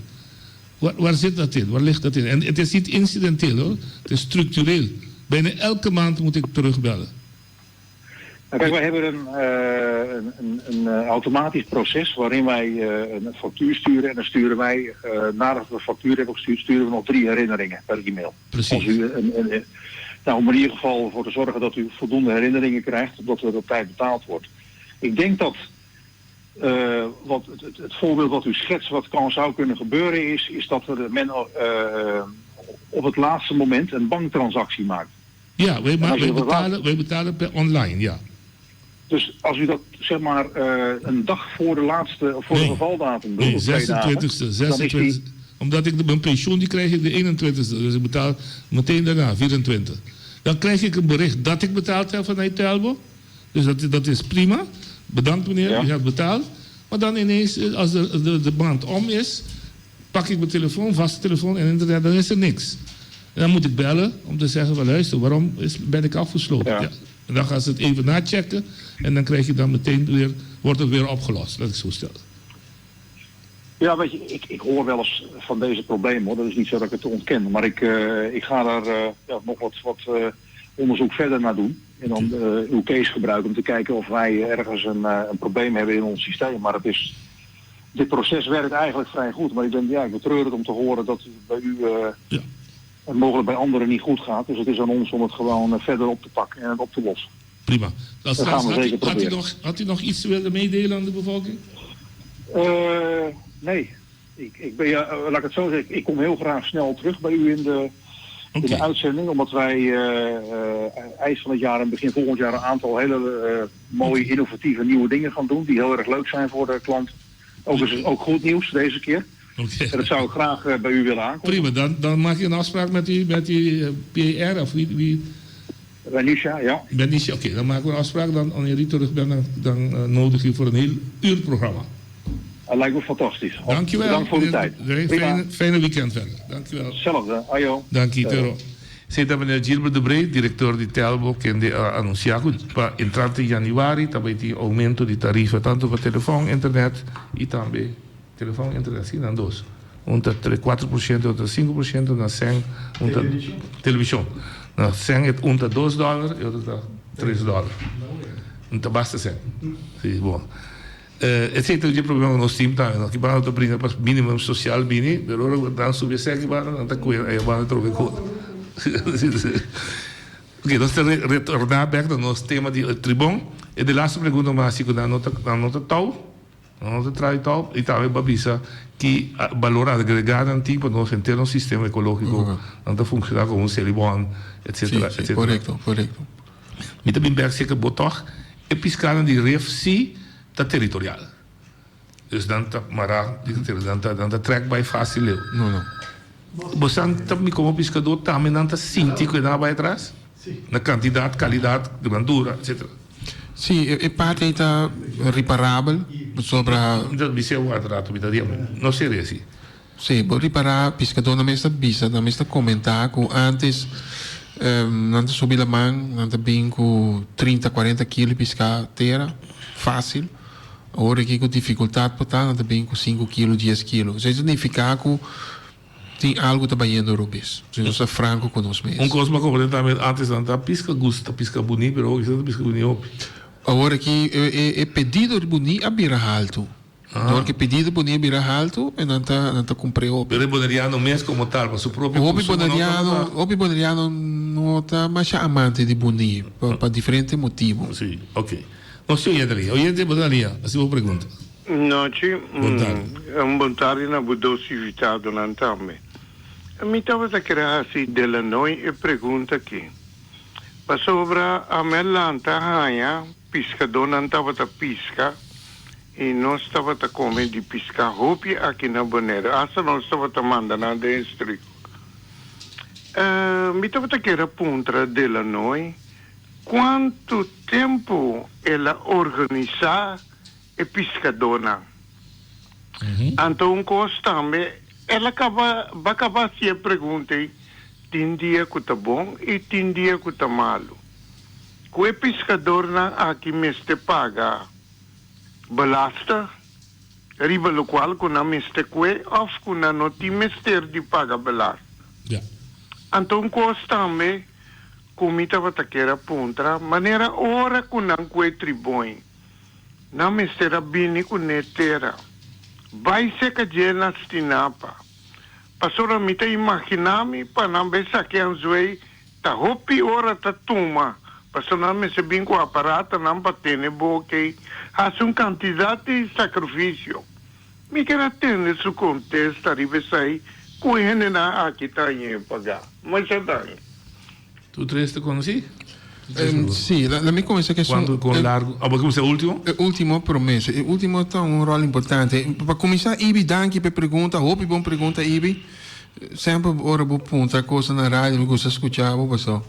B: Waar zit dat in? Waar ligt dat in? En het is niet incidenteel, hoor. Het is structureel. Bijna elke maand moet ik terugbellen.
E: Kijk, wij hebben een automatisch proces waarin wij een factuur sturen. En dan sturen wij, nadat we de factuur hebben gestuurd, sturen we nog 3 herinneringen per e-mail.
B: Precies.
E: Als u om in ieder geval voor te zorgen dat u voldoende herinneringen krijgt, dat er op tijd betaald wordt. Ik denk dat het voorbeeld wat u schetst, wat zou kunnen gebeuren, is dat men op het laatste moment een banktransactie maakt.
B: Ja, wij betalen per online, ja.
E: Dus als u dat zeg maar een dag voor de gevaldatum doet,
B: 26e, omdat ik mijn pensioen die krijg ik de 21e, dus ik betaal meteen daarna, 24. Dan krijg ik een bericht dat ik betaald heb vanuit Telbo. Dus dat is prima. Bedankt meneer, u hebt betaald. Maar dan ineens, als de maand om is, pak ik mijn telefoon, vaste telefoon en internet, dan is er niks. En dan moet ik bellen om te zeggen van luister, ben ik afgesloten?
E: Ja.
B: Ja. En dan gaan ze het even nachecken en dan krijg je dan meteen weer, wordt het weer opgelost, laat ik zo stellen.
E: Ja, weet je, ik hoor wel eens van deze problemen hoor. Dat is niet zo dat ik het ontken. Maar ik ga daar nog wat onderzoek verder naar doen. En dan uw case gebruiken om te kijken of wij ergens een probleem hebben in ons systeem. Maar dit proces werkt eigenlijk vrij goed. Maar ik betreur het om te horen dat het bij u en mogelijk bij anderen niet goed gaat. Dus het is aan ons om het gewoon verder op te pakken en het op te lossen.
B: Prima.
E: Dat gaan we zeker proberen.
B: Had u nog iets te willen meedelen aan de bevolking?
E: Nee. Laat ik het zo zeggen, ik kom heel graag snel terug bij u in de uitzending. Omdat wij eind van het jaar en begin volgend jaar een aantal hele mooie, innovatieve nieuwe dingen gaan doen. Die heel erg leuk zijn voor de klant. Ook goed nieuws deze keer.
B: Okay.
E: En dat zou ik graag bij u willen aankomen.
B: Prima, dan maak je een afspraak met die PR of wie?
E: Renisha, ja.
B: Renisha, oké, dan maken we een afspraak. Wanneer je terug bent, dan nodig je voor een heel uurprogramma.
E: Dat lijkt me fantastisch.
B: Dankjewel.
E: Bedankt voor de tijd.
B: Fijne weekend verder. Dankjewel.
E: Hetzelfde, ajo.
B: Dank je, Tero. Senta meneer Gilbert de Brey, diretor di Telbo, che ha annunciato in 30 januari il aumento di tariffe tanto per telefoon, internet e també telefoon, internet, sì, dan dos. Unter 4%, unter 5%, dan 6, unter television. Dan 6 unter $2 e unter $3. Unter basta 6. Sì, buono. E sento che il problema con lo Steam Time, che vanno a prendere per minimum social bini, per ora dan subito 6 vanno a qui e vanno a trovare cosa. Ok, dan retornar back dan ons tema di tribon. E de laatste pergunta mas ik dan nota tau. Non trai tau e também babisa que valor agregado antigo para nós ter um sistema ecológico não funcionar como um celibon, etc. etc.
D: Correcto.
B: E também berg zeker botoch e piscaren die refsi ta territorial. Dus dan ta mara dan ta trek by fácil.
D: No.
B: Bosan também como pescador também não ta sinti que dá vai atrás. Na quantidade, qualidade, grandura, etc.
D: Sì, e parte è riparabile sopra.
B: Dat bisa water bita dia. No seria sì.
D: Sì, può riparare pescatore non sta bisa, non sta commentare che antes non subi la man, non ben con 30-40 kg pesca terra, facile. Ora che con difficoltà portare non ben con 5 kg, 10 kg. Isso significa que tem algo trabalhando robis. Se não é franco com nós mesmos.
B: Cosma completamente antes não tá pisca gusta, pisca bonito, pero hoje não pisca bonito.
D: Agora que é pedido de bonito a bira alto. Agora que pedido bonito a bira alto e não tá comprei o.
B: Pero Boneriano mesmo como tal, para seu próprio
D: Obi Boneriano não tá mais amante de bonito para diferentes motivos.
B: Sim, ok. Não sei oyente Bonalia, assim vou pergunta.
F: Noite, bontari na budosività durante a me. Mi estava a criar assim della noi e pergunta aqui. Pa sobra a me lanta hanha, pescador não estava a pisca e nós estava a comer de pisca hopi aqui na Bonaire. Essa nós estava a mandar na distrito. Mi estava a criar punta della noi. Quanto tempo ela organizar e pescadora? Então, também, ela vai acabar se a pergunta, tem dia que está bom e tem dia que está malo. Que o pescador aqui mesmo paga balasta, riba lo qual que não mesmo que ou que não tem mesmo de pagar balasta. Então, também, como estava a querer pontra, maneira ora que não que tribune. Não me será bem com netera. Vai ser que jena stinapa. Pastora me te imaginami para não ver se que anzuei ta hopi ora ta tuma. Pastora me se bem com aparato não batene boque. Há quantidade de sacrifício. Me quer atender su contexto arriba sai com ele na aqui tá em pagar. Mas é daí.
B: Tu triste conosci?
D: Sì, la mia commessa che
B: sono con largo. Ah, come sei ultimo?
D: Ultimo promesso. Ultimo ha un ruolo importante. Per cominciare, Ibi, danke per pergunta. Hopi buon pergunta, Ibi. Sempre ora buon punto, cosa na radio, mi gusta ascoltare, passo.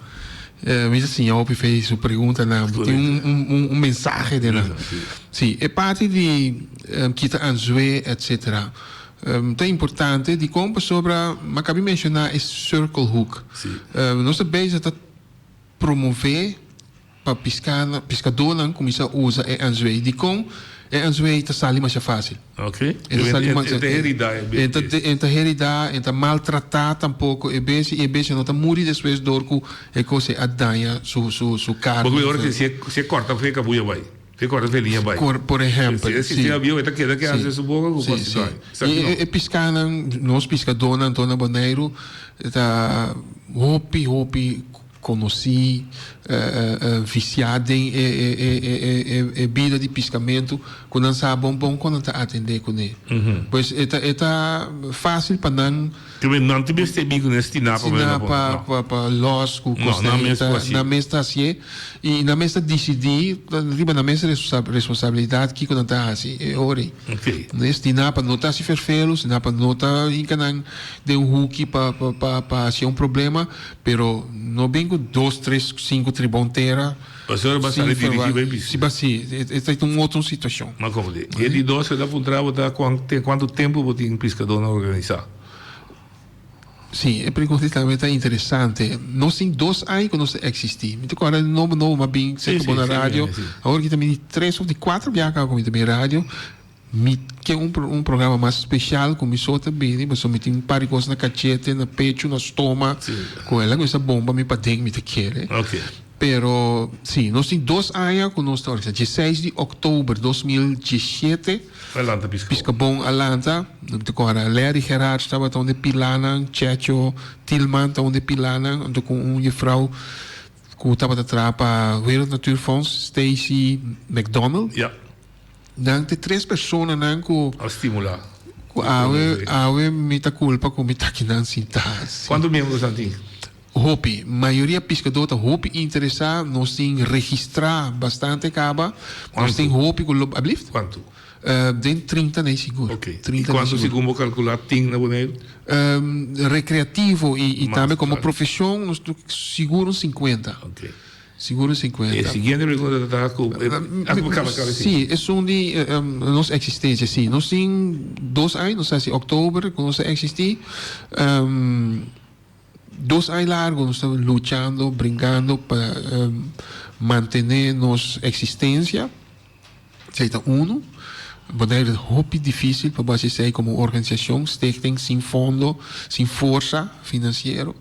D: Mi sa sì, Hopi fai su pergunta, un messaggio della. Sì, e parte di chi ta anzue, eccetera. Muito importante, die komt sobre, maar ik heb mencionar, is Circle Hook. Nós estamos bezig te promover para pescadores começar a usar e anzwei. Die komt e anzwei te sali mais fácil.
B: Ok.
D: Enta herida, enta maltratar tampouco e beijo não tá muri depois dorco e coisa adanha su carne.
B: Porque agora se corta fica buia vai. Se corta felinha vai.
D: Por exemplo,
B: se havia outra que às vezes o boca o pode.
D: E pescando, nós pescadores Antônio Boneiro, tá hopi conheci viciado em vida de pescamento quando não sabe bom quando está atender com ele. Pois é fácil para não
B: não te percebi com esse
D: para los na mesa assim e na mesa decidir riba na mesa responsabilidade que quando está assim é hora. Neste napa não está se ferfelo, se napa não está encanando de hook para ser problema, pero não bem com 2, 3, 5 tribonteira.
B: A senhora vai sair dirigir bem isso.
D: Sim, esta é uma outra situação.
B: Mas como diz? E de dois você dá para trabalhar quanto tempo você tem pescador na organizar?
D: Sim, é pergunta também está interessante. Nós temos 2 anos que nós existimos. Então, agora, não, mas bem, sei que na rádio. Agora que também 3 ou 4 viagens com também rádio. Que é um programa mais especial, começou também, mas eu tenho um par de coisas na cachete, na pecho, no estômago, com ela, com essa bomba, me para dentro, me te quer.
B: Ok.
D: Pero, sim, nós temos 2 anos com nós, 16 de outubro de 2017,
B: Alanta
D: Piscabon, Alanta, agora, Larry Gerard estava onde Pilana, Checho, Tilman, onde Pilana, com uma vrouw, que estava atrás para o Wereld Natuurfonds, Stacy McDonald.
B: Ja.
D: Dan te 3 personas nan ko
B: estimular.
D: Awe mita culpa com mita kinan sintas.
B: Quantos membros tem?
D: Hopi, maioria pescador tá hopi interessar, nós tem registrar bastante caba. Nós tem hopi com ablift.
B: Quanto?
D: Den 30 nem seguro.
B: Ok. 30 e quanto se como calcular tem na Boneiro?
D: Recreativo e também como profissão, nós seguro 50.
B: Ok.
D: Seguro 50.
B: E a seguinte pergunta está com...
D: Sim, é de nossa existência, sim. Nós temos 2 anos, não sei, outubro, quando nós existimos. 2 anos largos, nós estamos lutando, brincando para manter nossa existência. Seita Boneiro é muito difícil para você ser como organização, stichting, sem fundo, sem força financeira.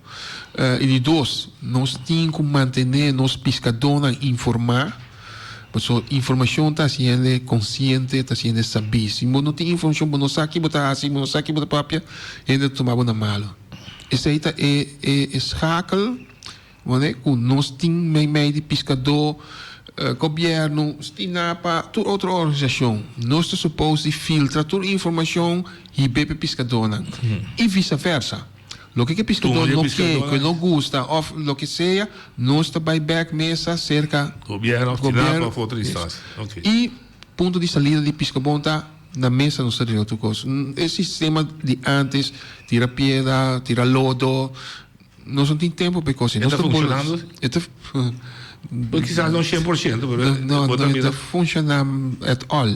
D: E de 2, nós temos que manter nos pescadores informar. Porque a informação está sendo consciente, está sendo sabida. Se não tem informação, não sabe que botar assim, não sabe que botar papel, ainda tomar na malo. Essa é escakel, que nós temos meio de pescador, governo, stinapa, toda outra organização. Nós estamos supostos filtrar toda a informação e beber pescador. E vice-versa. Lo que pescador não quer, que não gosta, ou lo que seja, nós estamos back mesa cerca
B: governo para outra instância. Okay.
D: E ponto de saída de pescador está na mesa não seria outra coisa. Esse sistema de antes, tira pedra, tira lodo, nós não temos tempo para coisa.
B: Está funcionando? Porque quizás não 100%, mas
D: não funciona at all.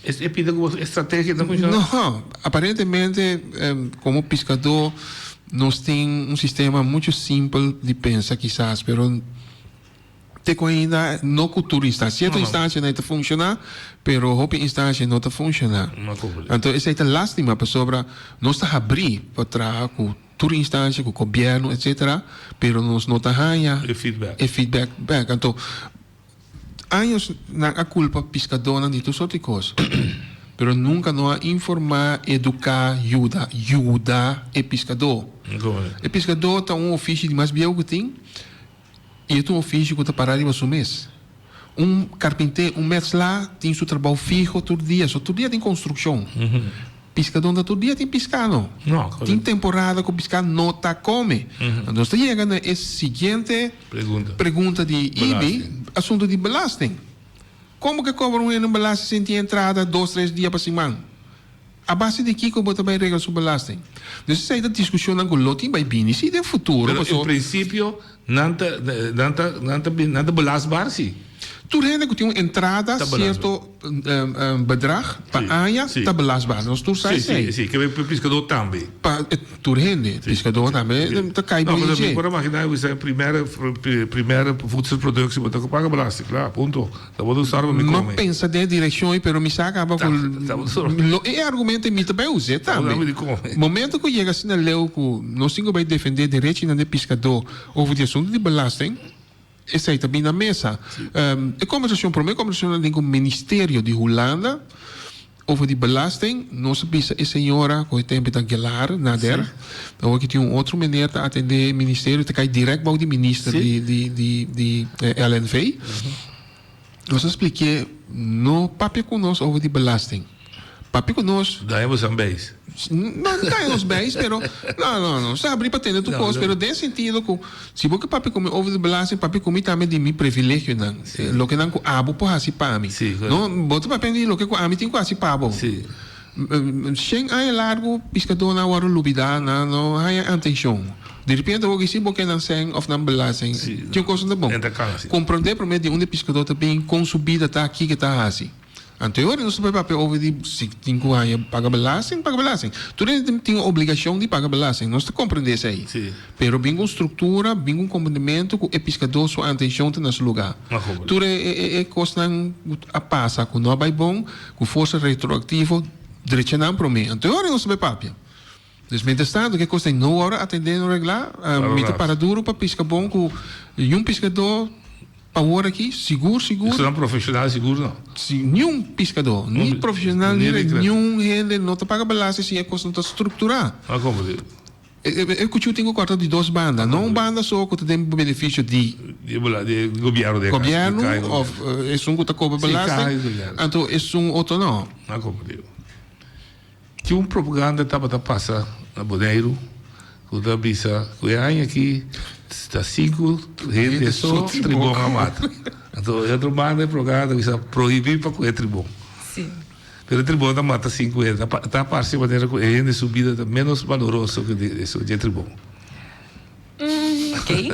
B: É pida como estratégia não funciona?
D: Não, aparentemente, como pescador, nós temos um sistema muito simples de pensar, quizás, mas ainda não cultura instância. Certa instância não está funcionando, mas outra instância não está funcionando. Então, essa é a lástima para sobre nós está abrir para trás com toda instância, com o governo, etc. Mas nós não está ganhando feedback. Então, anos na culpa pescadora de todas as coisas. Pero nunca não informar, educar, ajudar o pescador. O pescador está ofício de mais bem que tem. E é um ofício que está parado em um mês. Carpinteiro, mês lá, tem seu trabalho fixo todo dia. Só todo dia tem construção. Pescador não todo dia tem pescado. Tem temporada que o pescador não está come. Então, está chegando a seguinte pergunta de IBI, assunto de belasting. Como que cobra um belasting sem ter entrada 2, 3 dias para semana? A base de que você vai regar sua belasting? Então, essa é a discussão que o lote vai vir. Se é futuro.
B: Mas, em princípio, não está belastbar, sim.
D: Toen heb ik een entrada, certo bedrag, paanya,
B: Sì.
D: tá belastbaar. Dus toen zei zij.
B: Sì, che per pescador também.
D: Toen heb pescador também, dan kan je
B: Não, mas
D: niet
B: agora imaginar, você é primeira voedselproductie, moet ook pagar belasting, claro, ponto. Dat wordt usar para me
D: não
B: comer.
D: pensa de direção, pero me saca para o argumento é muito bem usado também. Momento que chega assim na lei que nós temos que defender direito de pescador over o assunto de belasting, essa aí também na mesa. A conversação para mim, a conversação com o Ministério de Holanda over die belasting. Nós pisa a senhora com o tempo da Gelar nader. Dan ook tinha outro meneer te atender ministério, te kai direct bij de minister die LNV. Nós expliquei no papi conosco over die belasting. Papi conosco.
B: Daar hebben we aan bezig.
D: Não temos bens, pero não, sabe para ter tu coisa, pero tem sentido que se você papi come over de belasting, papi come também de mi privilégio não, lo que não com abo por assim para mim. Não, bota para pedir lo que com a mim tem quase pabo. Sim. Sem aí largo pescador na hora lubida, não há atenção. De repente eu disse porque não sei of não belasting. Tinha coisa de bom. Compreender para mim de onde pescador também consumida tá aqui que tá assim. Anterior, nós temos papel over die 5 anos paga belasting. Tu tem a obrigação de pagar belasting. Nós te compreendemos aí. Pero bem com estrutura, bem com comportamento, com o pescador sua atenção nesse lugar. Tu é coisa a passa com não vai bom, com força retroativa, direito não para mim. Anterior, nós temos papel. Dus met de staat, que coisa não hora atender no regular, met para duro para pesca bom com pescador. Agora aqui, seguro.
B: Isso não é profissional, seguro não?
D: Nenhum pescador, nem profissional, nenhum rende, não te paga belasting se é coisa não estruturar.
B: Ah, como Deus?
D: Eu tenho quarto de 2 bandas, não banda só que tem benefício de
B: governo,
D: ou é que cobra belasting, então é outro não.
B: Ah, como Deus? Tinha propaganda que estava a passar na Boneiro, que da bisa, que é aqui. Está 5 gente só tribom a mata. Então, outro bando é programa que está proibido para correr tribom.
C: Sim.
B: Pero o tribom da mata 5 gente. Está a parte de maneira que a gente subida menos valoroso que isso de tribom.
C: Ok.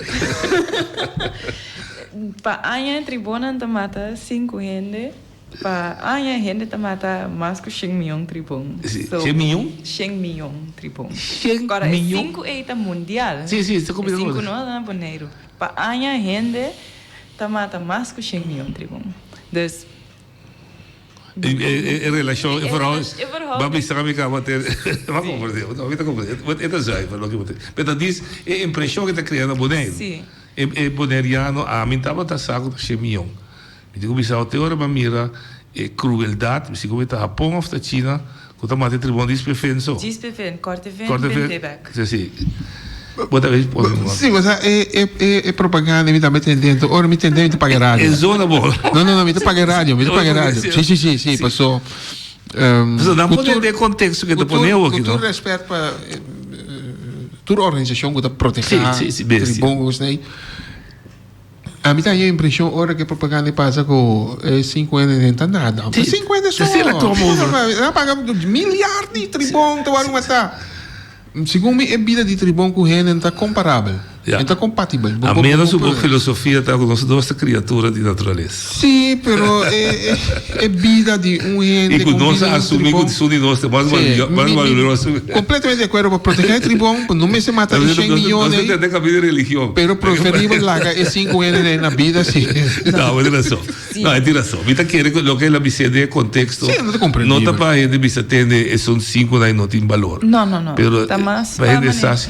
C: Para a tribona da mata 5 gente. Para a gente da mata mais que 100 milhões tribom.
B: 100 milhões?
C: 100 milhões tribom.
B: 100
C: agora,
B: milhões?
C: 5 é mundial.
B: Sim, está combinado.
C: 5 não é boneiro. Para a gente da mata mais que 100 milhões tribom. Dus
B: em relação a vooral babi sabe que a bater vai compreender não vai compreender é zuiver lo que você mas diz é a impressão que está criando boneiro é boneiriano a mim estava tá saco de 100 milhões me digo bisao teoria para mira é crueldade se como está Japão ou China que está matando tribunal dispefenso
C: corte vem back
B: sim Bota vez
D: sim, mas é propaganda, me também entendendo. Ora, me entendendo de pagar rádio.
B: É zona boa.
D: Não, me está pagar rádio, Sim, passou.
B: Mas não pode entender contexto que está ponendo aqui, não?
D: Com respeito para toda organização que está protegendo, tribungos, né? A mim tem a impressão, ora que a propaganda passa com 5 anos não está nada. 5 anos só. Não paga milhares de tribungos, tu vai matar. Segundo mim, a vida de tribom com o reino está comparável. Está compatível.
B: A menos uma filosofia está com nós duas criaturas de natureza.
D: Sim, mas é vida de reino.
B: E com nós assumimos que nós temos mais valoroso.
D: Completamente de acordo para proteger o tribom, não me se mata 100 milhões.
B: Não se entende a vida de religião.
D: Mas preferível largar 5 anos na vida, sim.
B: Não, é razão. Não, é razão. Você quer que o que ela me cede é contexto.
D: Sim, não te compreendo.
B: Não está para a gente me entender, são 5 daí não tem valor.
C: Não.
B: Está
C: mais para a gente.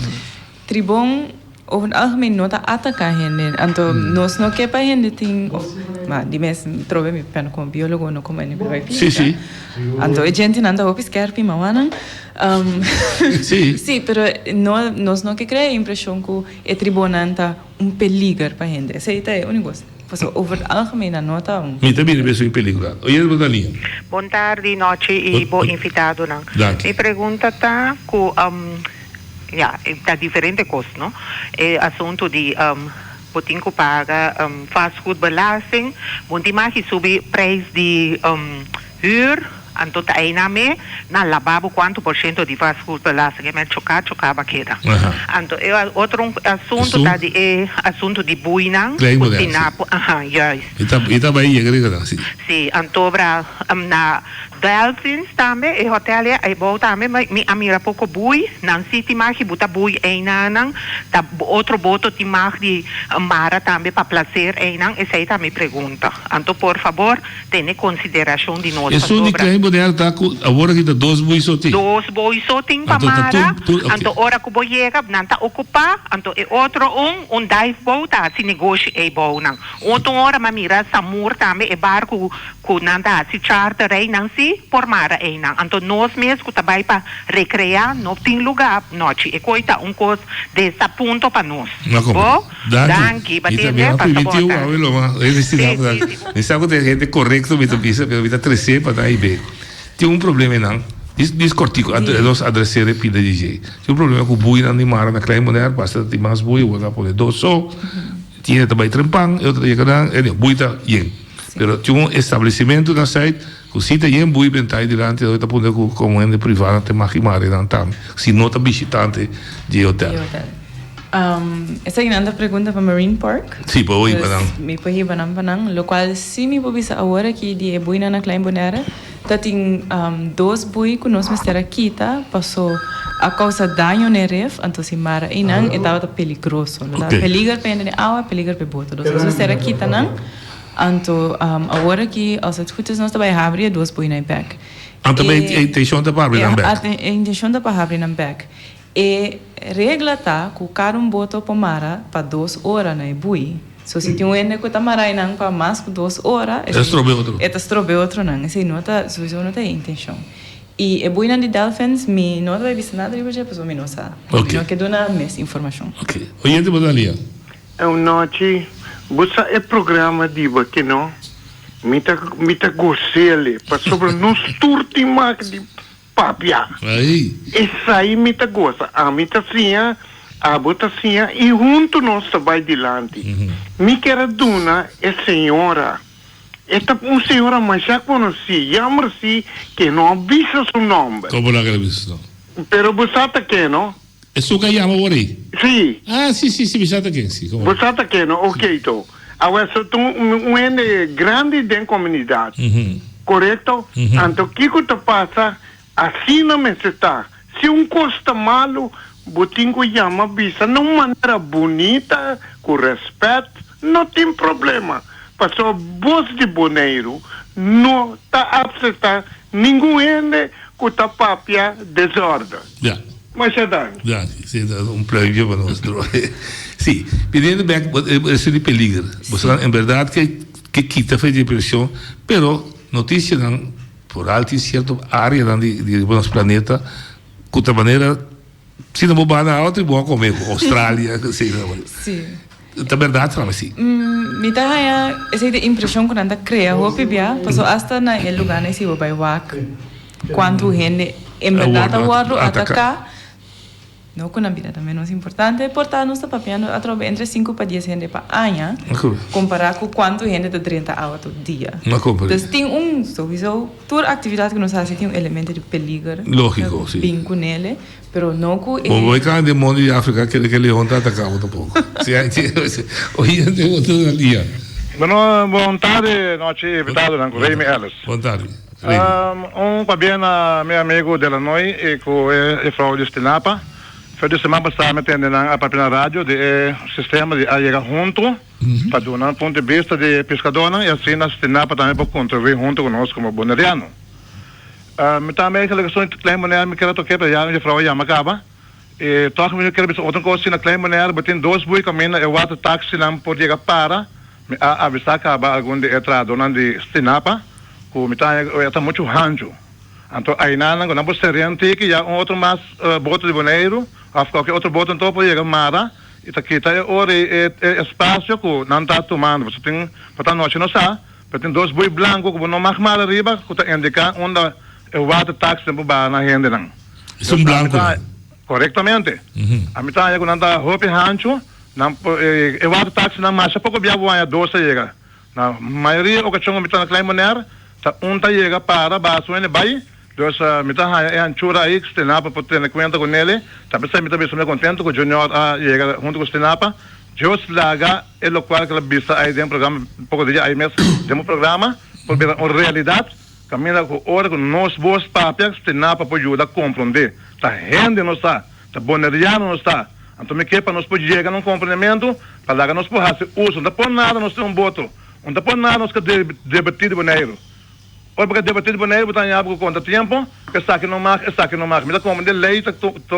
C: Tribom over het algemeen nota atacar gente. Então, nós não quer para gente tem, mas de mês trove me pena como biólogo não como ele vai
B: fazer. Sim.
C: Então, a gente não anda opis quer pima wanan. Sim, pero nós não quer criar a impressão que o tribunal está perigo para gente. Essa é a única coisa. Over het algemeen nota.
B: Me também é pessoa em perigo. Oi, Bodalinha.
G: Boa tarde, noite e bom invitado. Me pergunta tá com está diferente coisa, não? É assunto de botinho paga fast food belasting, bom demais que subir preço de huur Anto tayo namin, na lababo quanto por ciento di vascular belasting, may choka bakeda. Anto, otro asunto tadi asunto di buinang, tinapo, yes.
B: Ita ba iya gari si?
G: Si, anto bra na Dolphins tambe, hotel ay bo tambe, mi amira pouco bui, nan city magi buta bui einang, ta outro boto ti magi mara tambe pa placer einang, e sei me pergunta. Anto por favor, tene consideração de nós.
B: Isso de claim poder tá agora que tá dois bui soti.
G: Dos bui soting pa mara, anto ora ku boyega nanta ocupa, anto e outro dive boat si negócio e bo nang. Outro hora mamira samur tambe e barco ku nanta si charter einang si por mara einang. Anto nós mesmo também para recrear, não tem lugar noite. E coita coisa dessa ponto para nós. Bom? Danke.
B: Batendo para permitiu sabe que gente correto me pisa, pero vita 13 para daí bem. Tem problema não. Diz cortico, nós adressar pida DJ. Tem problema com bui na mara na klein mulher, basta ter mais bui, ou pode dois só. Tinha também trempang, eu traía cada bui tá yen. Pero tinha estabelecimento na site. Cosita yen bui bentai dilante do ponto com comune privada te magimare dan tam. Se nota visitante de hotel.
C: Essa é uma pergunta para Marine Park.
B: Sim, para oi banang.
C: Me pahi banang, lo qual se me pobisa agora que de bui na Klein Bonaire, tá tem dois bui que nós mestera kita passou a causa daño na ref, então se mara inang estava peligroso, peligro para a água, peligro para boto. Nós mestera kita nang Anto, agora que als het goed is, nós também abrir duas boi na back.
B: Anto bem a intenção da para abrir na back.
C: A intenção da para abrir na back. E regla tá que cada boto para mara para 2 horas na boi. So se tem ene que tá mara nang para mais que 2 horas. Estrobe outro não. Esse nota, só não tem intenção. E boi na de Dolphins, me não vai ver nada de hoje, pessoal me não sabe. Não que dona mais informação.
B: Ok. Oyente bodalia.
F: É noite. Você é programa de que não? Mita gosele, para sobre nos turtimak de papia.
B: Aí.
F: Essa aí mita gosta. A mita sia, a bota sia e junto nós vai dilante. Me quer dona é senhora. Esta senhora mas já conheci, chama-se que não avisa seu nome.
B: Como não acredito?
F: Pero você tá que não?
B: É só que chama por aí?
F: Sim.
B: Ah, sim, você tá aqui, sim.
F: Você tá aqui, não? Ok, então. Agora, se tu ende grande da comunidade, correto? Então, o que te passa? Assim não está. Se costa malo, botinho chama bisa, não maneira bonita, com respeito, não tem problema. Passou voz de boneiro, não está aceitar nenhum ende com a papia desordem. Mas é dano.
B: Sim, prêmio para nós. Sim, pedindo back, isso de peligro. Você, em verdade, que quita fez de pressão, pero notícia não, por alta em certa área de nosso planeta, de outra maneira, se não vou na outra, vou comer Austrália, sei lá.
C: Sim.
B: É verdade, não é assim?
C: Me dá essa impressão que anda cria, hope bia, passou hasta na lugar nesse vai wak, quando gente em verdade o atacar. No con la vida también es importante, portar nuestra papiando a través entre 5 para 10 gente para año, comparar con cuánto gente de 30 horas todo día. Entonces, tiene sowieso, toda actividad que nos hace tiene un elemento de peligro.
B: Lógico, sí.
C: Bien con él, pero no con...
B: Voy a caer de mundo de África que el león está atacado tampoco. Oye, tengo todo el día.
H: Bueno, buon tarde, noche, invitado, Raimi Ellis.
B: Buon tarde.
H: Para meu amigo de Illinois, e com a frau de Stinapa. Foi de semana passada metendo na própria rádio de sistema de chegar junto para dar um ponto de vista de pescador e assim na Stinapa também para contribuir junto conosco como boneriano. Me também aquela questão de Klein Bonaire me quero tocar para já de frau já macaba. E toca me quero outra coisa na Klein Bonaire, botem 2 boi caminho e water taxi não pode chegar para me avisar acaba algum de entrada de Stinapa, com me tá muito rancho. Então aí não vamos ter gente que já outro mais boto de boneiro, ou qualquer outro boto então pode chegar mara, e tá aqui tá hora espaço que não tá tomando, você tem para noite não sabe, tem 2 boi branco que não mais mal arriba, que tá indicar onde o water taxi para na renda não.
B: São branco.
H: Corretamente. A mitad quando anda roupa rancho, não o water taxi não mais pouco bia voa 12 chega. Na maioria ocasião mitad na Klein Bonaire unta llega para baso en bay. Dus mita anchura aí que Stinapa por ter cuenta com ele. Também sai mita bem contento com o Junior llega junto com Stinapa. Eu laga é o qual que a vista aí dentro programa um pouco de aí mesmo demo programa por ver a realidade. Caminha com hora com nós boas papéis Stinapa por ajudar a compreender. Tá rende não está, tá boneriano não está. Então me quer para nós poder chegar num compreendimento para lá que nós possamos uso. Não por nada nós temos voto. Não por nada nós que debater de boneiro. Ou porque debater de boneiro botar em algo contra tempo, que está aqui não marca, Me dá como de lei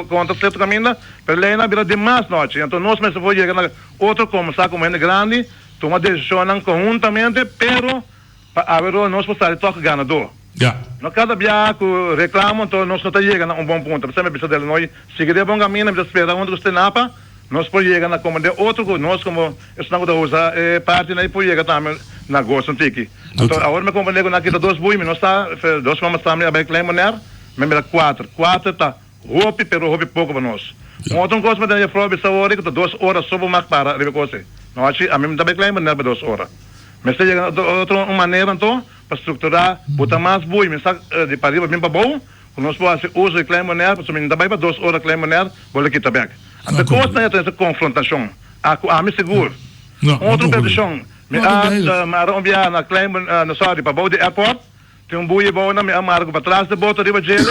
H: contra certo caminho, para lei na vira demais noite. Então nós mesmo vamos chegar na outro como está como é grande, toma decisão conjuntamente, pero para haver nós possamos tocar ganador.
B: Ja.
H: No cada dia que reclamo, então nós não está chegando a bom ponto. Você me precisa dele nós seguir de bom caminho, me espera onde você napa. Nós podemos chegar na como de outro, nós como estamos a usar parte na podemos chegar também na gosto tiki. Então agora me compreendo que naquela dois boi, nós está dois vamos também a bem claim maneira, me dá quatro tá roupa pero roupa pouco para nós. Outro coisa me dá a prova essa hora que 2 horas só vou marcar para ver coisa. Não acho a mim também claim maneira para 2 horas. Mas se chega outra maneira então para estruturar, botar mais boi, me está de para bem para bom, nós podemos usar claim maneira, para mim também para 2 horas claim maneira, vou aqui também. A coisa é essa confrontação. A me seguro. Outra petição. Me arrombia na claim sorry para o airport. Tem boi bom na me amargo para trás de bota riba gele.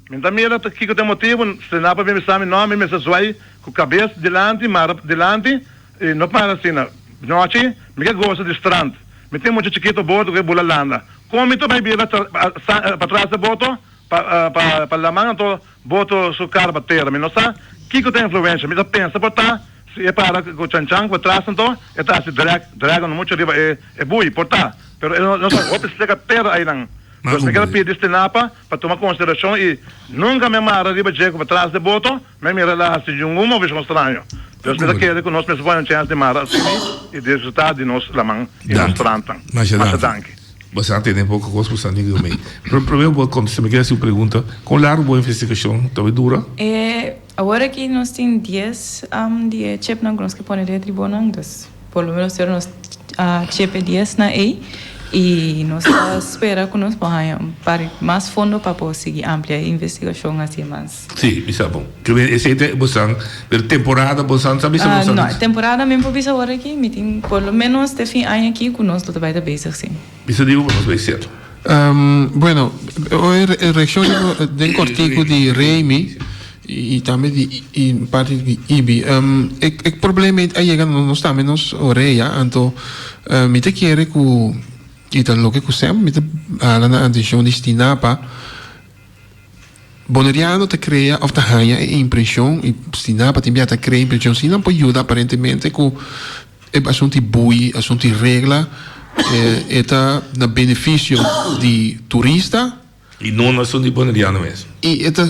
H: Me também era que tem motivo, se não para me sabe nome, me se suai com cabeça delante e não para assim na noite, me que gosta de strand. Me tem muito chiquito boto que bula landa. Como tu vai vir para trás de boto para la mano to boto su carba terra, me não sabe. Kiko tem influência, mas pensa portar se é para com o chanchan para trás então, está se dragando muito riba é bui portar, pero não sabe o que terra aí não. Então se quer pedir Stinapa para tomar consideração e nunca me mara riba jeco para trás de boto, me mira lá se de um bicho estranho. Então se quer que nós mesmo vamos chance de mara assim e desfrutar de nós la mão e nós plantam. Mas danke.
B: Você tem pouco coisa para saber do meio. Primeiro, quando você me quer uma pergunta, com a boa investigação, talvez dura?
C: Agora que nós temos 10 de chip na nós que põe de tribunal, então, pelo menos nós chip 10 na aí e nós espera que nós possamos para mais fundo para conseguir ampliar a investigação assim mais.
B: Sim, isso é bom. Que esse é você, per temporada você sabe se você.
C: Não, temporada mesmo para bisa agora aqui, meeting pelo menos de fim ano aqui que nós tudo vai estar bem assim.
B: Isso digo para nós vai ser.
D: Bueno, a reação do artigo de Remy e também de parte de IBI. O problema é que nós também nos orelha, então me te quer que então lo que kusem mit na addition di Stinapa boneriano te crea of te hanya impressão e Stinapa te te crea impressão se não pode ajudar aparentemente com assunto bui assunto regla eta na benefício de turista
B: e não assunto de boneriano mesmo
D: e eta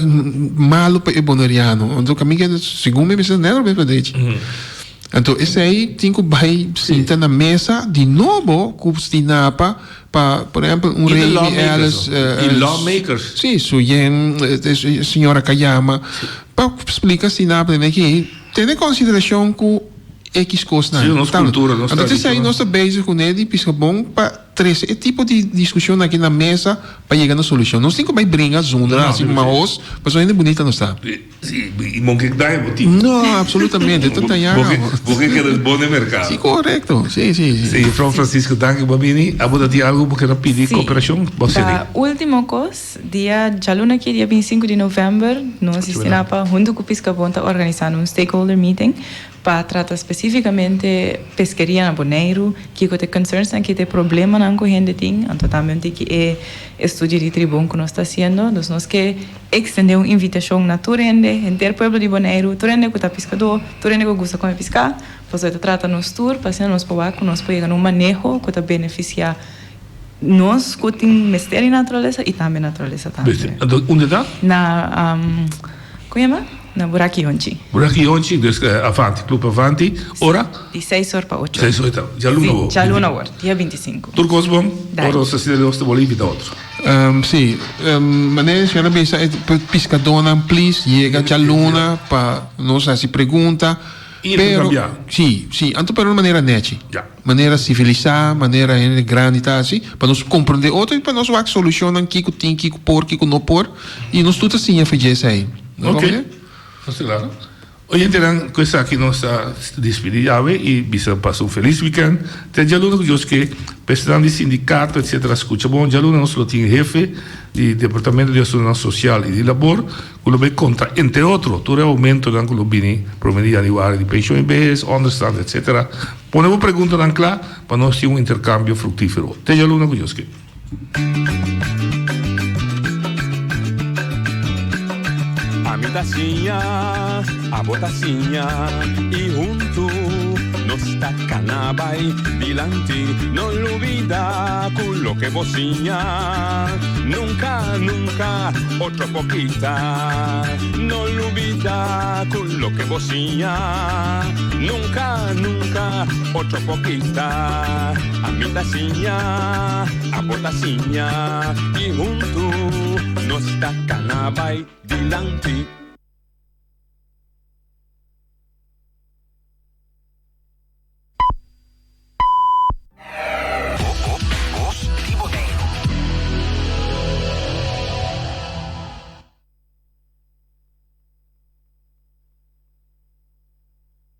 D: malo para boneriano então caminho segundo me se não mesmo dele. Então, esse aí tem que vai sentar na mesa de novo com o Stinapa para, por exemplo, rei
B: e lawmakers.
D: Sim, a senhora Kayama, para explicar Stinapa que tem em consideração com X coisas.
B: Sim, nossa cultura.
D: Então, esse aí nós estamos bezig com ele, pisca bom, para trazer esse tipo de discussão aqui na mesa para chegar na solução. Nós temos que brincar junto, assim, mas mas ainda bonita não está.
B: Sim, e não que dá motivo.
D: Não, absolutamente.
B: Porque queres bom no mercado.
D: Sim, correto. Sim.
B: Sim, Frau Francisco, danke, Babini. Abuda de algo porque não pedir cooperação?
C: A última coisa, dia 25 de novembro, nós Stinapa junto com o Piscabon está organizando stakeholder meeting para tratar especificamente pescaria na Bonaire, que tem concerns que tem problema na corrente tem, então também tem que estudo de tribunal que nós está fazendo, então nós que estender uma invitação na Turende, inteiro povo de Bonaire, Turende que está pescador, Turende que gosta de pescar, para você tratar nos tour, para ser nós para nós pegar um manejo que está beneficiar nós que tem mistério natureza e também natureza também.
B: Onde está?
C: Na como chama? Na Buraki Onchi.
B: Buraki Onchi, dus Avanti, Club Avanti. Ora?
C: De 6 horas para 8.
B: 6 horas. Já Luna.
C: Já Luna hora, dia 25.
B: Turcos bom? Ora, se você gosta de Bolívia, outro.
D: Sim, maneira que eu penso, pescador, please, chega já Luna para nós se pergunta. Pero, sì, anto per una maniera neci. Maniera civilizada, maniera granita, assim, para nós compreender outro e para nós ver solução kiko tin, kiko por, kiko no por, e nós tudo assim a fazer aí.
B: Ok. Claro. Hoy enteran questa che non sta despedida e bisogna passare un feliz weekend. Te già l'uno che presidente di sindicato eccetera scusa buon già l'uno nostro team jefe di Departamento di Azione Sociale e di Lavoro quello che conta entre otro tu aumento anche lo bini promedia di vari di pensione base understand eccetera ponevo pregunta anche là per non sia un intercambio fruttifero. Te già l'uno che
A: a botacinha e junto nos tacanabay dilanti non olvida quello che vocinha nunca otro poquita non olvida quello che vocinha nunca otro poquita a mi tacinha a botacinha e junto nos tacanabay dilanti